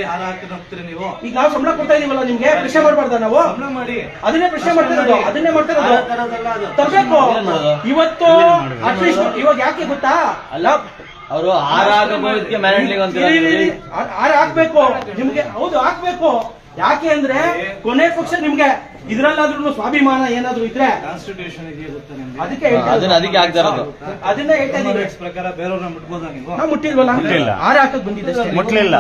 ಹಾರ ಹಾಕಿ ಹೋಗ್ತೀರಿ ನೀವು. ಈಗ ನಾವು ಸಂಬಳ ಕೊಡ್ತಾ ಇದೀವಲ್ಲ, ನಿಮ್ಗೆ ಪ್ರಶ್ನೆ ಮಾಡ್ಬಾರ್ದ? ನಾವು ಸಂಬಳ ಮಾಡಿ ಅದನ್ನೇ ಪ್ರಶ್ನೆ ಮಾಡ್ತಿರೋದು, ಅದನ್ನೇ ಮಾಡ್ತಿರೋದು. ತರಬೇಕು ಇವತ್ತು ಅಟ್ಲೀಸ್ಟ್. ಇವಾಗ ಯಾಕೆ ಗೊತ್ತಾ? ಅಲ್ಲ, ಅವರು ಹಾರ ಹಾಕೋದಕ್ಕೆ ಮ್ಯಾನೇಜ್ಮೆಂಟ್ ಅಂತ ಹಾರ ಹಾಕ್ಬೇಕು ನಿಮ್ಗೆ. ಹೌದು, ಹಾಕ್ಬೇಕು. ಯಾಕೆ ಅಂದ್ರೆ ಕೊನೆ ಪಕ್ಷ ನಿಮ್ಗೆ ಇದ್ರಲ್ಲಾದ್ರೂ ಸ್ವಾಭಿಮಾನ ಏನಾದ್ರು ಇದ್ರೆ ಕಾನ್ಸ್ಟಿಟ್ಯೂಷನ್ ಗೊತ್ತಾ ನಿಮ್ಗೆ? ಅದಕ್ಕೆ ಆಗ್ತಾ ಇರೋದು. ಅದನ್ನ ಹೇಳ್ತಾ ಇದೀವಿ. ಪ್ರಕಾರ ಬೇರೆಯವ್ರನ್ನ ಮುಟ್ಬೋದಾ ನೀವು? ನಾವು ಮುಟ್ಟಿಲ್ವಲ್ಲ, ಹಾರ ಹಾಕಕ್ ಬಂದಿದ್ದೆ. ಮುಟ್ಟಿಲ್ಲ.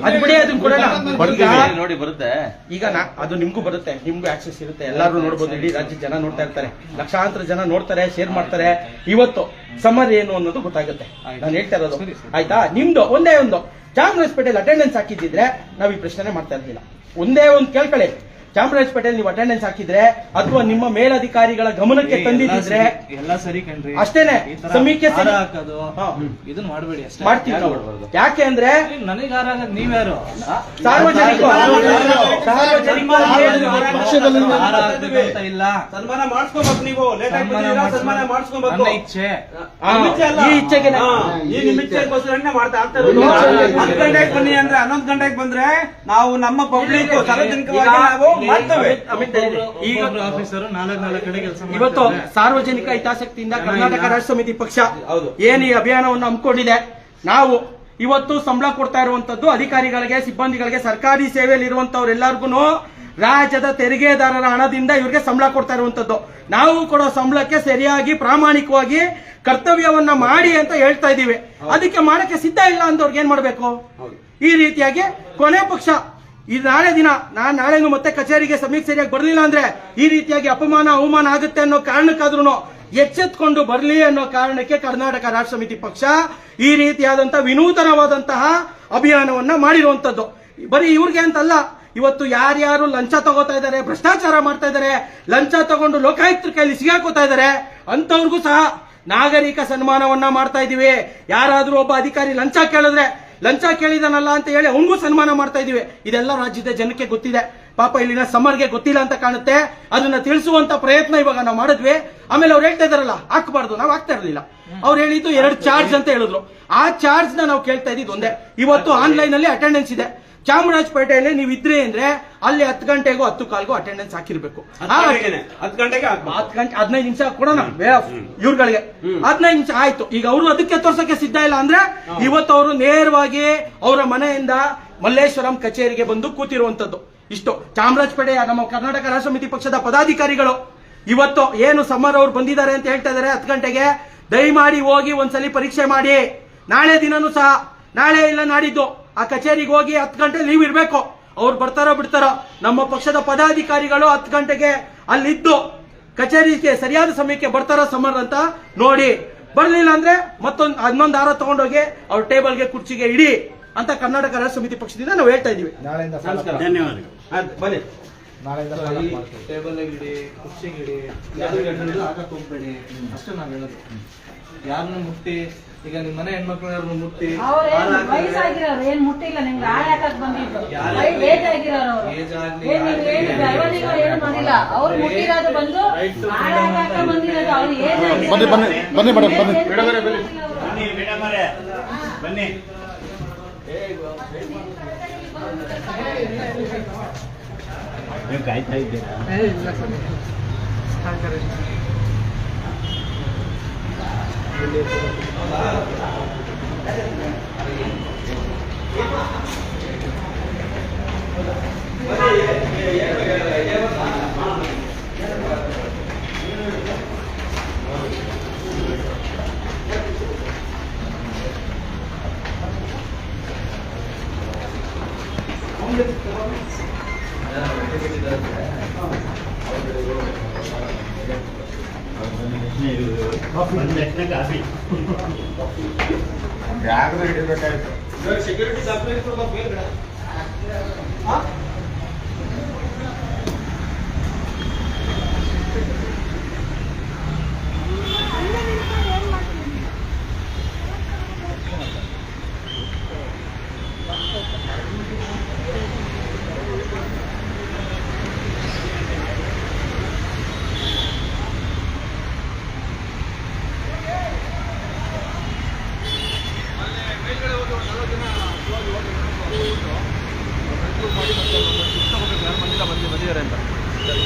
ಅದು ಬಿಡಿ, ಅದನ್ನ ಕೊಡೋಣ. ನೋಡಿ ಬರುತ್ತೆ. ಈಗ ಅದು ನಿಮ್ಗೂ ಬರುತ್ತೆ, ನಿಮ್ಗೂ ಆಕ್ಸೆಸ್ ಇರುತ್ತೆ, ಎಲ್ಲಾರು ನೋಡ್ಬೋದು. ಇಡೀ ರಾಜ್ಯದ ಜನ ನೋಡ್ತಾ ಇರ್ತಾರೆ, ಲಕ್ಷಾಂತರ ಜನ ನೋಡ್ತಾರೆ, ಶೇರ್ ಮಾಡ್ತಾರೆ. ಇವತ್ತು ಸಮರ್ ಏನು ಅನ್ನೋದು ಗೊತ್ತಾಗುತ್ತೆ. ನಾನು ಹೇಳ್ತಾ ಇರೋದು ಆಯ್ತಾ? ನಿಮ್ದು ಒಂದೇ ಒಂದು ಚಾಮರಾಜಪೇಟೆಯಲ್ಲಿ ಅಟೆಂಡೆನ್ಸ್ ಹಾಕಿದ್ದಿದ್ರೆ ನಾವು ಈ ಪ್ರಶ್ನೆ ಮಾಡ್ತಾ ಇರ್ಲಿಲ್ಲ. ಒಂದೇ ಒಂದು ಕೇಳ್ಕೊಳ್ಳಿ, ಚಾಮರಾಜಪೇಟೆಯಲ್ಲಿ ನೀವು ಅಟೆಂಡೆನ್ಸ್ ಹಾಕಿದ್ರೆ ಅಥವಾ ನಿಮ್ಮ ಮೇಲಧಿಕಾರಿಗಳ ಗಮನಕ್ಕೆ ತಂದಿದ್ರೆ ಎಲ್ಲ ಸರಿ ಕಣ್ರಿ, ಅಷ್ಟೇನೆ. ಸಮೀಕ್ಷೆ ಹಾಕೋದು ಇದನ್ನ ಮಾಡಬೇಡಿ ಅಷ್ಟೇ. ಮಾಡ್ತೀವಿ ನಾವು. ಯಾಕೆ ಅಂದ್ರೆ ನನಗೆ ಹಾರ ಹಾಕಕ್ ನೀವ್ಯಾರು? ಸಾರ್ವಜನಿಕರು ಹಾರ ಹಾಕ್ಬೇಕು ಅಂತ ಇಲ್ಲ. ಸನ್ಮಾನ ಮಾಡಿಸ್ಕೋಬೇಕು. ನೀವು ಲೇಟ್ ಆಗಿ ಬಂದಿದ್ದೀರಾ, ಸನ್ಮಾನ ಮಾಡಿಸ್ಕೋಬೇಕು. ನನ್ನ ಇಚ್ಛೆ. ಈ ಇಚ್ಛೆಗೆ ಈ ನಿಮ್ಮ ಇಚ್ಛೆಗೋಸ್ಕರನೇ ಮಾಡ್ತಾ ಇರೋದು. 10 ಗಂಟೆಗೆ ಬನ್ನಿ ಅಂದ್ರೆ 11 ಗಂಟೆಗೆ ಬಂದ್ರೆ ನಾವು ನಮ್ಮ ಪಬ್ಲಿಕ್ ಸಾರ್ವಜನಿಕವಾಗಿ ನಾವು ಮಾಡ್ತೇವೆ. ಈಗ ಆಫೀಸರ್ 4 ಕಡೆ ಕೆಲಸ ಇವತ್ತು ಸಾರ್ವಜನಿಕ ಹಿತಾಸಕ್ತಿಯಿಂದ ಕರ್ನಾಟಕ ರಾಷ್ಟ್ರ ಸಮಿತಿ ಪಕ್ಷ ಏನ್ ಈ ಅಭಿಯಾನವನ್ನು ಹಮ್ಮಿಕೊಂಡಿದೆ, ನಾವು ಇವತ್ತು ಸಂಬಳ ಕೊಡ್ತಾ ಇರುವಂತದ್ದು ಅಧಿಕಾರಿಗಳಿಗೆ, ಸಿಬ್ಬಂದಿಗಳಿಗೆ, ಸರ್ಕಾರಿ ಸೇವೆಯಲ್ಲಿ ಇರುವಂತವ್ರೆಲ್ಲರಿಗೂ ರಾಜ್ಯದ ತೆರಿಗೆದಾರರ ಹಣದಿಂದ ಇವ್ರಿಗೆ ಸಂಬಳ ಕೊಡ್ತಾ ಇರುವಂತದ್ದು. ನಾವು ಕೊಡೋ ಸಂಬಳಕ್ಕೆ ಸರಿಯಾಗಿ ಪ್ರಾಮಾಣಿಕವಾಗಿ ಕರ್ತವ್ಯವನ್ನ ಮಾಡಿ ಅಂತ ಹೇಳ್ತಾ ಇದೀವಿ. ಅದಕ್ಕೆ ಮಾಡಕ್ಕೆ ಸಿದ್ಧ ಇಲ್ಲ ಅಂದವ್ರಿಗೆ ಏನ್ ಮಾಡ್ಬೇಕು? ಈ ರೀತಿಯಾಗಿ ಕೊನೆ ಪಕ್ಷ ಇದು ನಾಳೆ ದಿನ ನಾಳೆನೂ ಮತ್ತೆ ಕಚೇರಿಗೆ ಸಮಯಕ್ಕೆ ಸರಿಯಾಗಿ ಬರಲಿಲ್ಲ ಅಂದ್ರೆ ಈ ರೀತಿಯಾಗಿ ಅಪಮಾನ ಅವಮಾನ ಆಗುತ್ತೆ ಅನ್ನೋ ಕಾರಣಕ್ಕಾದ್ರೂ ಎಚ್ಚೆತ್ಕೊಂಡು ಬರಲಿ ಅನ್ನೋ ಕಾರಣಕ್ಕೆ ಕರ್ನಾಟಕ ರಾಷ್ಟ್ರ ಸಮಿತಿ ಪಕ್ಷ ಈ ರೀತಿಯಾದಂತಹ ವಿನೂತನವಾದಂತಹ ಅಭಿಯಾನವನ್ನ ಮಾಡಿರುವಂತದ್ದು. ಬರೀ ಇವ್ರಿಗೆ ಅಂತಲ್ಲ, ಇವತ್ತು ಯಾರ್ಯಾರು ಲಂಚ ತಗೋತಾ ಇದ್ದಾರೆ, ಭ್ರಷ್ಟಾಚಾರ ಮಾಡ್ತಾ ಇದ್ದಾರೆ, ಲಂಚ ತಗೊಂಡು ಲೋಕಾಯುಕ್ತರ ಕೈಯಲ್ಲಿ ಸಿಗಾಕೋತಾ ಇದ್ದಾರೆ, ಅಂತವ್ರಿಗೂ ಸಹ ನಾಗರಿಕ ಸನ್ಮಾನವನ್ನ ಮಾಡ್ತಾ ಇದೀವಿ. ಯಾರಾದ್ರೂ ಒಬ್ಬ ಅಧಿಕಾರಿ ಲಂಚ ಕೇಳಿದ್ರೆ ಲಂಚ ಕೇಳಿದಾನಲ್ಲ ಅಂತ ಹೇಳಿ ಅವನಿಗೂ ಸನ್ಮಾನ ಮಾಡ್ತಾ ಇದೀವಿ. ಇದೆಲ್ಲ ರಾಜ್ಯದ ಜನಕ್ಕೆ ಗೊತ್ತಿದೆ. ಪಾಪ ಇಲ್ಲಿನ ಸಮರ್ಗೆ ಗೊತ್ತಿಲ್ಲ ಅಂತ ಕಾಣುತ್ತೆ. ಅದನ್ನ ತಿಳಿಸುವಂತ ಪ್ರಯತ್ನ ಇವಾಗ ನಾವು ಮಾಡಿದ್ವಿ. ಆಮೇಲೆ ಅವ್ರು ಹೇಳ್ತಾ ಇದಾರಲ್ಲ ಹಾಕಬಾರ್ದು, ನಾವು ಹಾಕ್ತಾ ಇರಲಿಲ್ಲ. ಅವ್ರು ಹೇಳಿದ್ದು 2 ಚಾರ್ಜ್ ಅಂತ ಹೇಳಿದ್ರು. ಆ ಚಾರ್ಜ್ ನಾವು ಕೇಳ್ತಾ ಇದ್ದಿದ್ದು ಒಂದೇ. ಇವತ್ತು ಆನ್ಲೈನ್ ಅಲ್ಲಿ ಅಟೆಂಡೆನ್ಸ್ ಇದೆ. ಚಾಮರಾಜಪೇಟೆಯಲ್ಲಿ ನೀವು ಇದ್ರಿ ಅಂದ್ರೆ ಅಲ್ಲಿ 10 ಗಂಟೆಗೂ 10 ಕಾಲ್ಗೂ ಅಟೆಂಡೆನ್ಸ್ ಹಾಕಿರ್ಬೇಕು. 10 ಗಂಟೆಗೆ 10 ಗಂಟೆ 15 ನಿಮಿಷ ಕೊಡೋಣ ಇವ್ರುಗಳಿಗೆ. 15 ನಿಮಿಷ ಆಯ್ತು. ಈಗ ಅವರು ಅದಕ್ಕೆ ತೋರ್ಸಕ್ಕೆ ಸಿದ್ಧ ಇಲ್ಲ ಅಂದ್ರೆ ಇವತ್ತು ಅವರು ನೇರವಾಗಿ ಅವರ ಮನೆಯಿಂದ ಮಲ್ಲೇಶ್ವರಂ ಕಚೇರಿಗೆ ಬಂದು ಕೂತಿರುವಂತದ್ದು. ಇಷ್ಟು ಚಾಮರಾಜಪೇಟೆಯ ನಮ್ಮ ಕರ್ನಾಟಕ ರಾಷ್ಟ್ರ ಸಮಿತಿ ಪಕ್ಷದ ಪದಾಧಿಕಾರಿಗಳು ಇವತ್ತು ಏನು ಸಮರ್ ಅವ್ರು ಬಂದಿದ್ದಾರೆ ಅಂತ ಹೇಳ್ತಾ ಇದಾರೆ 10 ಗಂಟೆಗೆ. ದಯಮಾಡಿ ಹೋಗಿ ಒಂದ್ಸಲಿ ಪರೀಕ್ಷೆ ಮಾಡಿ. ನಾಳೆ ದಿನನೂ ಸಹ, ನಾಳೆ ಇಲ್ಲ ನಾಡಿದ್ದು ಆ ಕಚೇರಿಗೆ ಹೋಗಿ 10 ಗಂಟೆ ಲೀವ್ ಇರಬೇಕು. ಅವ್ರು ಬರ್ತಾರೋ ಬಿಡ್ತಾರೋ, ನಮ್ಮ ಪಕ್ಷದ ಪದಾಧಿಕಾರಿಗಳು 10 ಗಂಟೆಗೆ ಅಲ್ಲಿದ್ದು ಕಚೇರಿಗೆ ಸರಿಯಾದ ಸಮಯಕ್ಕೆ ಬರ್ತಾರೋ ಸಮರ್ ಅಂತ ನೋಡಿ. ಬರ್ಲಿಲ್ಲ ಅಂದ್ರೆ ಇನ್ನೊಂದು ಹಾರ ತಗೊಂಡೋಗಿ ಅವ್ರ ಟೇಬಲ್ಗೆ ಕುರ್ಚಿಗೆ ಇಡಿ ಅಂತ ಕರ್ನಾಟಕ ರಾಷ್ಟ್ರ ಸಮಿತಿ ಪಕ್ಷದಿಂದ ನಾವು ಹೇಳ್ತಾ ಇದೀವಿ. ಧನ್ಯವಾದಗಳು. ಬನ್ನಿ. ಟೇಬಲ್ ಇಡಿ, ಕುರ್ಚಿಗಿಡಿ, ಹಾಕಕ್ ಹೋಗ್ಬೇಡಿ ಅಷ್ಟೇ ನಾವ್ ಹೇಳೋದು. ಯಾರನ್ನ ಮುಟ್ಟಿ, ಈಗ ನಿಮ್ ಮನೆ ಹೆಣ್ಮಕ್ಳು ಯಾರನ್ನ ಮುಟ್ಟಿ ವಯಸ್ಸಾಗಿರೋರು ಏನ್ ಮುಟ್ಟಿಲ್ಲ, ನಿಮ್ಗೆ ಹಾರ ಹಾಕಕ್ ಬಂದಿದ್ದು ಏಜ್ ಆಗಿರೋರು ಏನು ಮಾಡಿಲ್ಲ. ಅವ್ರು ಮುಟ್ಟಿರೋದು ಬಂದು ಹಾರ ಹಾಕಕ್ ಬಂದಿರೋದು ಅವ್ರು ಏಜ್ ಬನ್ನಿ ಬನ್ನಿ ಬನ್ನಿ ಮೇಡಮ್ ಬನ್ನಿ. ಬನ್ನಿ ಮೇಡಮರೇ, ಬನ್ನಿ. ನೀವು ಕಾಯ್ತಾ ಇದ್ದೀರಾ? ಇಲ್ಲ ಸರ್. ಕಾಫಿ ಸೆಕ್ಯೂರಿಟಿ ಬಂದಿದ್ದಾರೆ ಅಂತ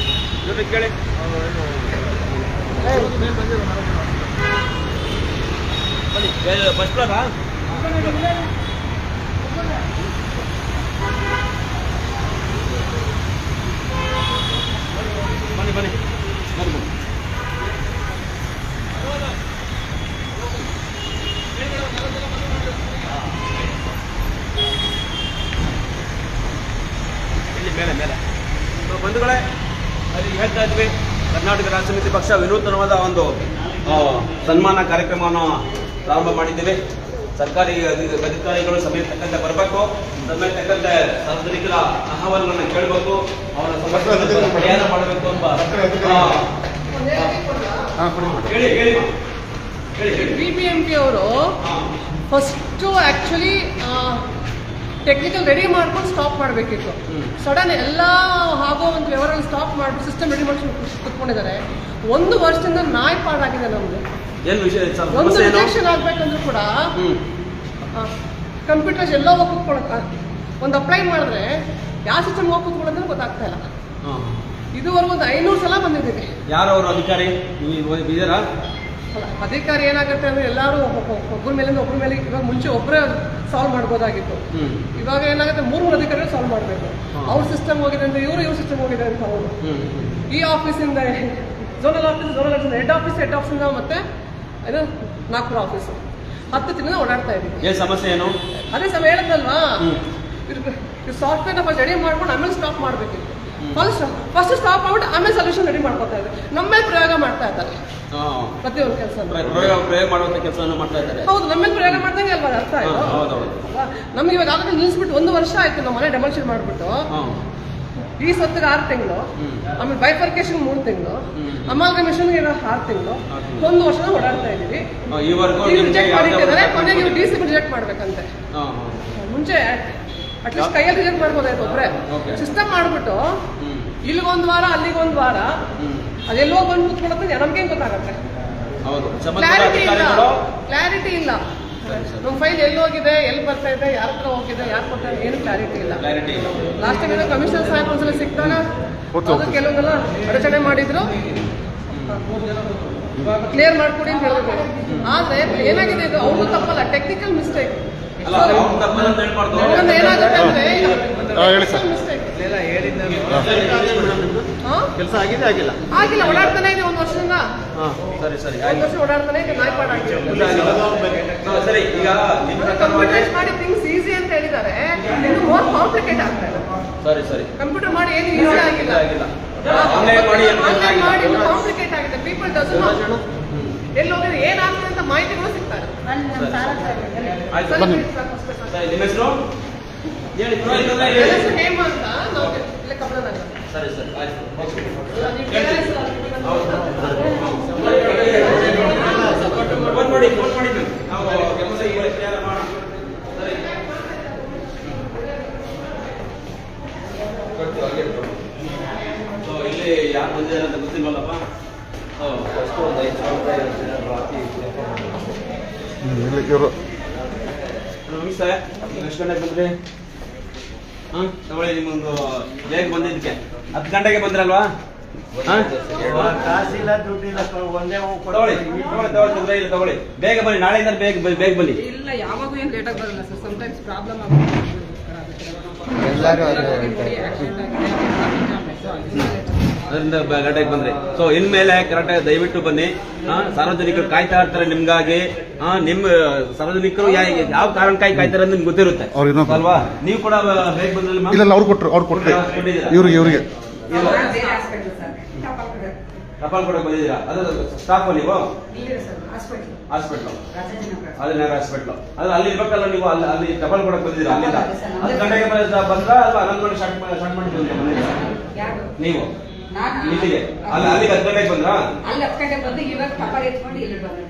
ಕೇಳಿ ಫಸ್ಟ್ ಫ್ಲೋರಾ ಬನ್ನಿ ಬನ್ನಿ ಬನ್ನಿ ಇಲ್ಲಿ ಮೇಲೆ ಮೇಲೆ ಬಂಧುಗಳೇ, ಅಲ್ಲಿ ಹೇಳ್ತಾ ಇದ್ವಿ ಕರ್ನಾಟಕ ರಾಜ್ಯ ಸಮಿತಿ ಪಕ್ಷ ವಿನೂತನವಾದ ಒಂದು ಸನ್ಮಾನ ಕಾರ್ಯಕ್ರಮವನ್ನು ಪ್ರಾರಂಭ ಮಾಡಿದ್ದೇವೆ. ಸರ್ಕಾರಿ ಅಧಿಕಾರಿಗಳು ಸಮಯ ತಕ್ಕಂತೆ ಬರಬೇಕು, ಸಮಯ ತಕ್ಕಂತೆ ಸಾರ್ವಜನಿಕರ ಅಹವಾಲುಗಳನ್ನು ಕೇಳಬೇಕು, ಅವರ ಸಮಸ್ಯೆಗಳನ್ನು ಪರಿಹಾರ ಮಾಡಬೇಕು ಅಂತ ಹೇಳಿ ಹೇಳಿ ಹೇಳಿ ಹೇಳಿ. BBMP ಅವರು ಫಸ್ಟು ಆ್ಯಕ್ಚುಲಿ ಟೆಕ್ನಿಕಲ್ ರೆಡಿ ಮಾಡ್ಕೊಂಡು ಸ್ಟಾಪ್ ಮಾಡಬೇಕಿತ್ತು. ಸಡನ್ ಎಲ್ಲ ಆಗೋ ಒಂದು ವ್ಯವಹಾರ ಸ್ಟಾಪ್ ಮಾಡಿ ಸಿಸ್ಟಮ್ ರೆಡಿ ಮಾಡಿ ಕುತ್ಕೊಂಡಿದ್ದಾರೆ. 1 ವರ್ಷದಿಂದ ನಾಯಿ ಪಾಡಾಗಿದೆ ನಮ್ದು. ಏನು ವಿಷಯ? ಒಂದು ರಿಜೆಕ್ಷನ್ ಆಗ್ಬೇಕಂದ್ರೂ ಕೂಡ ಕಂಪ್ಯೂಟರ್ಸ್ ಎಲ್ಲ ಹೋಗಿ ಕುತ್ಕೊಳಕ ಒಂದು ಅಪ್ಲೈ ಮಾಡಿದ್ರೆ ಯಾವ ಸಿಸ್ಟಮ್ ಹೋಗಿ ಕುತ್ಕೊಳ್ಳೋದ್ರೆ ಗೊತ್ತಾಗ್ತಾ ಇಲ್ಲ. ಇದುವರೆಗೂ ಒಂದು 500 ಸಲ ಬಂದಿದ್ದೀವಿ. ಯಾರು ಅವರು ಅಧಿಕಾರಿ ಇದ್ದಾರಾ? ಅಧಿಕಾರಿ ಏನಾಗುತ್ತೆ ಅಂದ್ರೆ ಎಲ್ಲರೂ ಒಬ್ಬರ ಮೇಲಿಂದ ಒಬ್ಬರ ಮೇಲೆ, ಇವಾಗ ಮುಂಚೆ ಒಬ್ಬರೇ ಸಾಲ್ವ್ ಮಾಡ್ಬೋದಾಗಿತ್ತು. ಇವಾಗ ಏನಾಗುತ್ತೆ 3 ಅಧಿಕಾರಿಗಳು ಸಾಲ್ವ್ ಮಾಡಬೇಕು. ಅವ್ರ ಸಿಸ್ಟಮ್ ಹೋಗಿದೆ ಅಂತ ಇವ್ರ ಸಿಸ್ಟಮ್ ಹೋಗಿದೆ ಅಂತ ಅವರು. ಈ ಆಫೀಸಿಂದ ಝೋನಲ್ ಆಫೀಸ್, ಹೆಡ್ ಆಫೀಸಿಂದ ಮತ್ತೆ ಇದು ನಾಗ್ಪುರ ಆಫೀಸು 10 ತಿಂಗಳಿಂದ ಓಡಾಡ್ತಾ ಇದ್ದೀವಿ. ಏನು ಸಮಸ್ಯೆ ಏನು? ಅದೇ ಸಮಯ ಹೇಳಿದ್ನಲ್ವಾ, ಸಾಫ್ಟ್ವೇರ್ನ ಫಸ್ಟ್ ರೆಡಿ ಮಾಡ್ಕೊಂಡು ಆಮೇಲೆ ಸ್ಟಾಪ್ ಮಾಡಬೇಕಿತ್ತು. ಫಸ್ಟ್ ಸ್ಟಾಪ್ ಮಾಡ್ಬಿಟ್ಟು ಆಮೇಲೆ ಸೊಲ್ಯೂಷನ್ ರೆಡಿ ಮಾಡ್ಕೊತಾ ಇದ್ದಾರೆ. ನಮ್ಮ ಮೇಲೆ ಪ್ರಯೋಗ ಮಾಡ್ತಾ ಇದ್ದಾರೆ ಪ್ರತಿಯೊಂದು ಕೆಲಸ. ಪ್ರಯೋಗ ಮಾಡುವಂತ ಕೆಲಸವನ್ನು ಮಾಡ್ತಾ ಇದ್ದಾರೆ. ಹೌದು, ನಮ್ಮ ಮೇಲೆ ಪ್ರಯೋಗ ಮಾಡ್ದಂಗೆ ಅಲ್ವಾ ಅರ್ಥ ಆಯ್ತು. ನಮ್ಗೆ ಇವಾಗ ಆಲ್ರೆಡಿ ನಿಲ್ಲಿಸ್ಬಿಟ್ಟು 1 ವರ್ಷ ಆಯ್ತು. ನಮ್ಮ ಮನೆ ಡೆಮಾಲಿಷನ್ ಮಾಡ್ಬಿಟ್ಟು ಈ ಸೊತ್ತಿಗೆ 6 ತಿಂಗಳು, ಆಮೇಲೆ ಬೈಫರ್ಕೇಶನ್ 3 ತಿಂಗಳು, ಅಮಾಲ್ಗಮೇಷನ್ಗೆ 6 ತಿಂಗಳು, 1 ವರ್ಷ ಓಡಾಡ್ತಾ ಇದೀವಿ. ರಿಜೆಕ್ಟ್ ಮಾಡಿದ್ದಾರೆ. ಕೊನೆಗೆ ನೀವು DC ರಿಜೆಕ್ಟ್ ಮಾಡ್ಬೇಕಂತೆ. ಮುಂಚೆ ಅಟ್ಲೀಸ್ಟ್ ಕೈಯಲ್ಲಿ ರಿಜೆಕ್ಟ್ ಮಾಡ್ಬೋದಾಯ್ತು ಒಬ್ರೆ. ಸಿಸ್ಟಮ್ ಮಾಡ್ಬಿಟ್ಟು ಇಲ್ಲಿಗೊಂದು ವಾರ ಅಲ್ಲಿಗೊಂದು ವಾರ ಅದೆಲ್ಲೋ ಬಂದು ಕೂತ್ಕೊಳ್ಳೋದು ನಮ್ಗೆ ಹೆಂಗ್ ಗೊತ್ತಾಗತ್ತೆ? ಕ್ಲಾರಿಟಿ ಇಲ್ಲ. ನಮ್ಮ ಫೈಲ್ ಎಲ್ಲಿ ಹೋಗಿದೆ, ಎಲ್ಲಿ ಬರ್ತಾ ಇದೆ, ಯಾರ ಹತ್ರ ಹೋಗಿದೆ, ಯಾರು ಕೊಡ್ತಾರೆ, ಏನು ಕ್ಲಾರಿಟಿ ಇಲ್ಲ. ಲಾಸ್ಟ್ ಟೈಮ್ ಕಮಿಷನರ್ ಸಾಹೇಬ್ ಒಂದ್ಸಲ ಸಿಕ್ತಾಗ ಅದು ಕೆಲವೊಂದೆಲ್ಲ ಅಡಚಣೆ ಮಾಡಿದ್ರು, ಕ್ಲಿಯರ್ ಮಾಡ್ಕೊಡಿ ಅಂತ ಹೇಳಿದ್ರು. ಆದ್ರೆ ಏನಾಗಿದೆ, ಇದು ಅವ್ರಿಗೂ ತಪ್ಪಲ್ಲ, ಟೆಕ್ನಿಕಲ್ ಮಿಸ್ಟೇಕ್. ಏನಾಗುತ್ತೆ ಅಂದ್ರೆ ಮಿಸ್ಟೇಕ್ ಕೆಲಸ ಆಗಿದೆ ಆಗಿಲ್ಲ ಆಗಿಲ್ಲ, ಓಡಾಡ್ತಾನೆ ಇದೆ 1 ವರ್ಷದಿಂದ. ಸರಿ ಸರಿ 1 ವರ್ಷ ಓಡಾಡ್ತಾನೆ ಇದೆ, ನಾಯ್ಪಾಡ್ ಸರಿ. ಈಗ ಕಂಪ್ಯೂಟರೈಸ್ ಮಾಡಿ ಥಿಂಗ್ಸ್ ಈಸಿ ಅಂತ ಹೇಳಿದ್ದಾರೆ, ಇದು ಮೋರ್ ಕಾಂಪ್ಲಿಕೇಟ್ ಆಗ್ತಾ ಇದೆ. ಸರಿ ಸರಿ. ಕಂಪ್ಯೂಟರ್ ಮಾಡಿ ಏನು ಈಸಿ ಆಗಿಲ್ಲ, ಆನ್ಲೈನ್ ಮಾಡಿ ಕಾಂಪ್ಲಿಕೇಟ್ ಆಗಿದೆ. ಪೀಪಲ್ ಡಸ್ ಎಲ್ಲಿ ಹೋಗಿದೆ, ಏನಾಗ್ತದೆ ಅಂತ ಮಾಹಿತಿಗಳು ಸಿಗ್ತಾರೆ. ನಿಮ್ಮ ಹೆಸರು ಹೇಮ ಅಂತ ನಾವು ಇಲ್ಲೇ ಕಬ್ಬನಗರ. ಸರಿ ಸರಿ ಆಯ್ತು. ಫೋನ್ ಮಾಡಿ ನಾವು ಕೆಲಸ ಈಗ ಮಾಡೋಣ. ಸರಿ ಇಲ್ಲಿ ಯಾರು ಬಂದಿದ್ದಾರೆ ಅಂತ ಗೊತ್ತಿಲ್ವಲ್ಲಪ್ಪ. ಫಸ್ಟ್ ಒಂದು 5,000 ಹಾಕಿ. ನಮಸ್ತೆ, ಎಷ್ಟು ಗಂಟೆಗೆ ಬಂದ್ರಿ? ತಗೊಳ್ಳಿ, ನಿಮ್ಮೊಂದು ಬೇಗ ಬಂದಿದ್ದಕ್ಕೆ 10 ಗಂಟೆಗೆ ಬಂದ್ರಲ್ವಾ? ಕಾಸಿಲ್ಲ ದುಡ್ಡಿಲ್ಲ ಒಂದೇ ತಗೊಳ್ಳಿ ತೊಂದರೆ ಇಲ್ಲ, ತಗೊಳ್ಳಿ. ಬೇಗ ಬನ್ನಿ, ನಾಳೆಯಿಂದ ಬೇಗ ಬನ್ನಿ. ಇಲ್ಲ ಯಾವಾಗೂ ಏನು ಲೇಟಾಗಿ ಬರಲ್ಲ ಸರ್, ಸಮಟೈಮ್ಸ್ ಪ್ರಾಬ್ಲಮ್ ಆಗುತ್ತೆ. ಅದರಿಂದ ಕರೆಕ್ಟಾಗಿ ಬಂದ್ರಿ. ಸೊ ಇನ್ಮೇಲೆ ಕರೆಕ್ಟಾಗಿ ದಯವಿಟ್ಟು ಬನ್ನಿ. ಸಾರ್ವಜನಿಕರು ಕಾಯ್ತಾ ಇರ್ತಾರೆ ನಿಮ್ಗಾಗಿ. ನಿಮ್ಮ ಸಾರ್ವಜನಿಕರು ಯಾವ ಕಾರಣಕ್ಕಾಗಿ ಕಾಯ್ತಾರೆ ಅಂತ ನಿಮ್ಗೆ ಗೊತ್ತಿರುತ್ತೆ ಅಲ್ವಾ? ನೀವು ಕೂಡ ಬೇಗ ಬಂದ್ರಲ್ಲ. ಇಲ್ಲ ಅವ್ರು ಕೊಟ್ಟರೆ ಇವ್ರಿಗೆ ಟಪಾಲ್ ಕೊಡಕ್ಕೆ ಬಂದಿದ್ದೀರಾ? ಅದು ಸ್ಟಾಫ್ ನೀವು ಹಾಸ್ಪಿಟ್ಲು, ಅದನ್ನ ಹಾಸ್ಪಿಟ್ಲು ಅದು ಅಲ್ಲಿ ಇರ್ಬೇಕಲ್ಲ ನೀವು. ಅಲ್ಲಿ ಟಪಾಲ್ ಕೊಡಕ್ಕೆ ಬಂದಿದ್ದೀರಾ? ಅಲ್ಲಿಂದ 10 ಗಂಟೆಗೆ ಬಂದ್ರ ಅಲ್ವಾ? 11 ಗಂಟೆ ಸ್ಟಾರ್ಟ್ ಮಾಡಿ ಬಂದಿದ್ದೀರಾ ನೀವು ಇಲ್ಲಿಗೆ? ಅಲ್ಲಿಗೆ 10 ಗಂಟೆಗೆ ಬಂದ್ರಾ?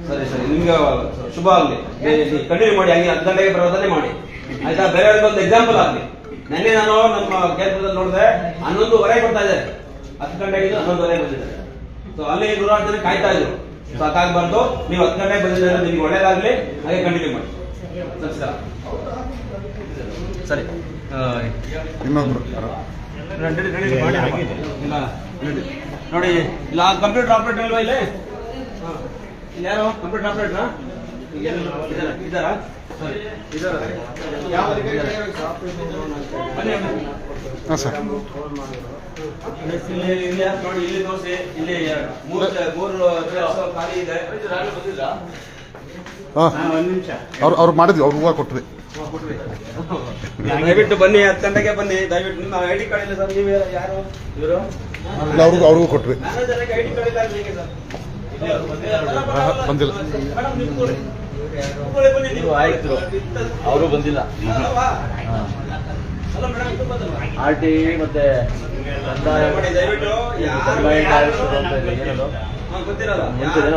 ಸರಿ ನಿಮ್ಗೆ ಶುಭ ಆಗಲಿ. ಕಂಟಿನ್ಯೂ ಮಾಡಿ, ಹಂಗೆ 10 ಗಂಟೆಗೆ ಬರೋದನ್ನೇ ಮಾಡಿ ಆಯ್ತಾ? ಬೇರೆಯವ್ರಿಗೆ ಒಂದು ಎಕ್ಸಾಂಪಲ್ ಆಗಲಿ. ನೆನ್ನೆ ನಾನು ನಮ್ಮ ಕೇಂದ್ರದಲ್ಲಿ ನೋಡಿದೆ, 11:30 ಬರ್ತಾ ಇದ್ದಾರೆ. 10 ಗಂಟೆಗೆ 11:30 ಬಂದಿದ್ದಾರೆ. ಸೊ ಅಲ್ಲಿ 100 ಜನ ಕಾಯ್ತಾ ಇದ್ರು. ಸೊ ಅದಾಗಬಾರ್ದು. ನೀವು 10 ಗಂಟೆಗೆ ಬಂದಿದ್ದಾರೆ, ನಿಮ್ಗೆ ಒಳ್ಳೇದಾಗ್ಲಿ. ಹಾಗೆ ಕಂಟಿನ್ಯೂ ಮಾಡಿ. ನಮಸ್ಕಾರ. ಸರಿ, ಇನ್ನೊಬ್ರು ನೋಡಿ, ಇಲ್ಲ ಕಂಪ್ಯೂಟರ್ ಆಪರೇಟರ್ ಇಲ್ವಾ ಇಲ್ಲಿ? ಯಾರು ಕಂಪ್ಯೂಟರ್ ಆಪರೇಟರ್ ಇದ್ದಾರಾ? ಹಾಂ ಸರ್. ನೋಡಿ, ಇಲ್ಲಿ ತೋರಿಸಿ. ಇಲ್ಲಿ 3 ಖಾಲಿ ಇದೆ. ಹಾಂ, ಅವ್ರು ಮಾಡಿದ್ವಿ, ಅವ್ರು ಕೊಟ್ವಿ. ದಯವಿಟ್ಟು ಬನ್ನಿ, 10 ಗಂಟೆಗೆ ಬನ್ನಿ. ದಯವಿಟ್ಟು ನಿಮ್ಮ ಐಡಿ ಕಾರ್ಡ್ ಇಲ್ಲ ಸರ್. ನೀವು ಯಾರು? ಇವರು ಅವ್ರಿಗೂ ಕೊಟ್ವಿ. ಐಡಿ ಕಾರ್ಡ್ ಇಲ್ಲ ಹೇಗೆ ಸರ್? ಬಂದಿಲ್ಲ. ನೀವು ಆಯ್ತು, ಅವರು ಬಂದಿಲ್ಲ. RT ಮತ್ತೆ ದಯವಿಟ್ಟು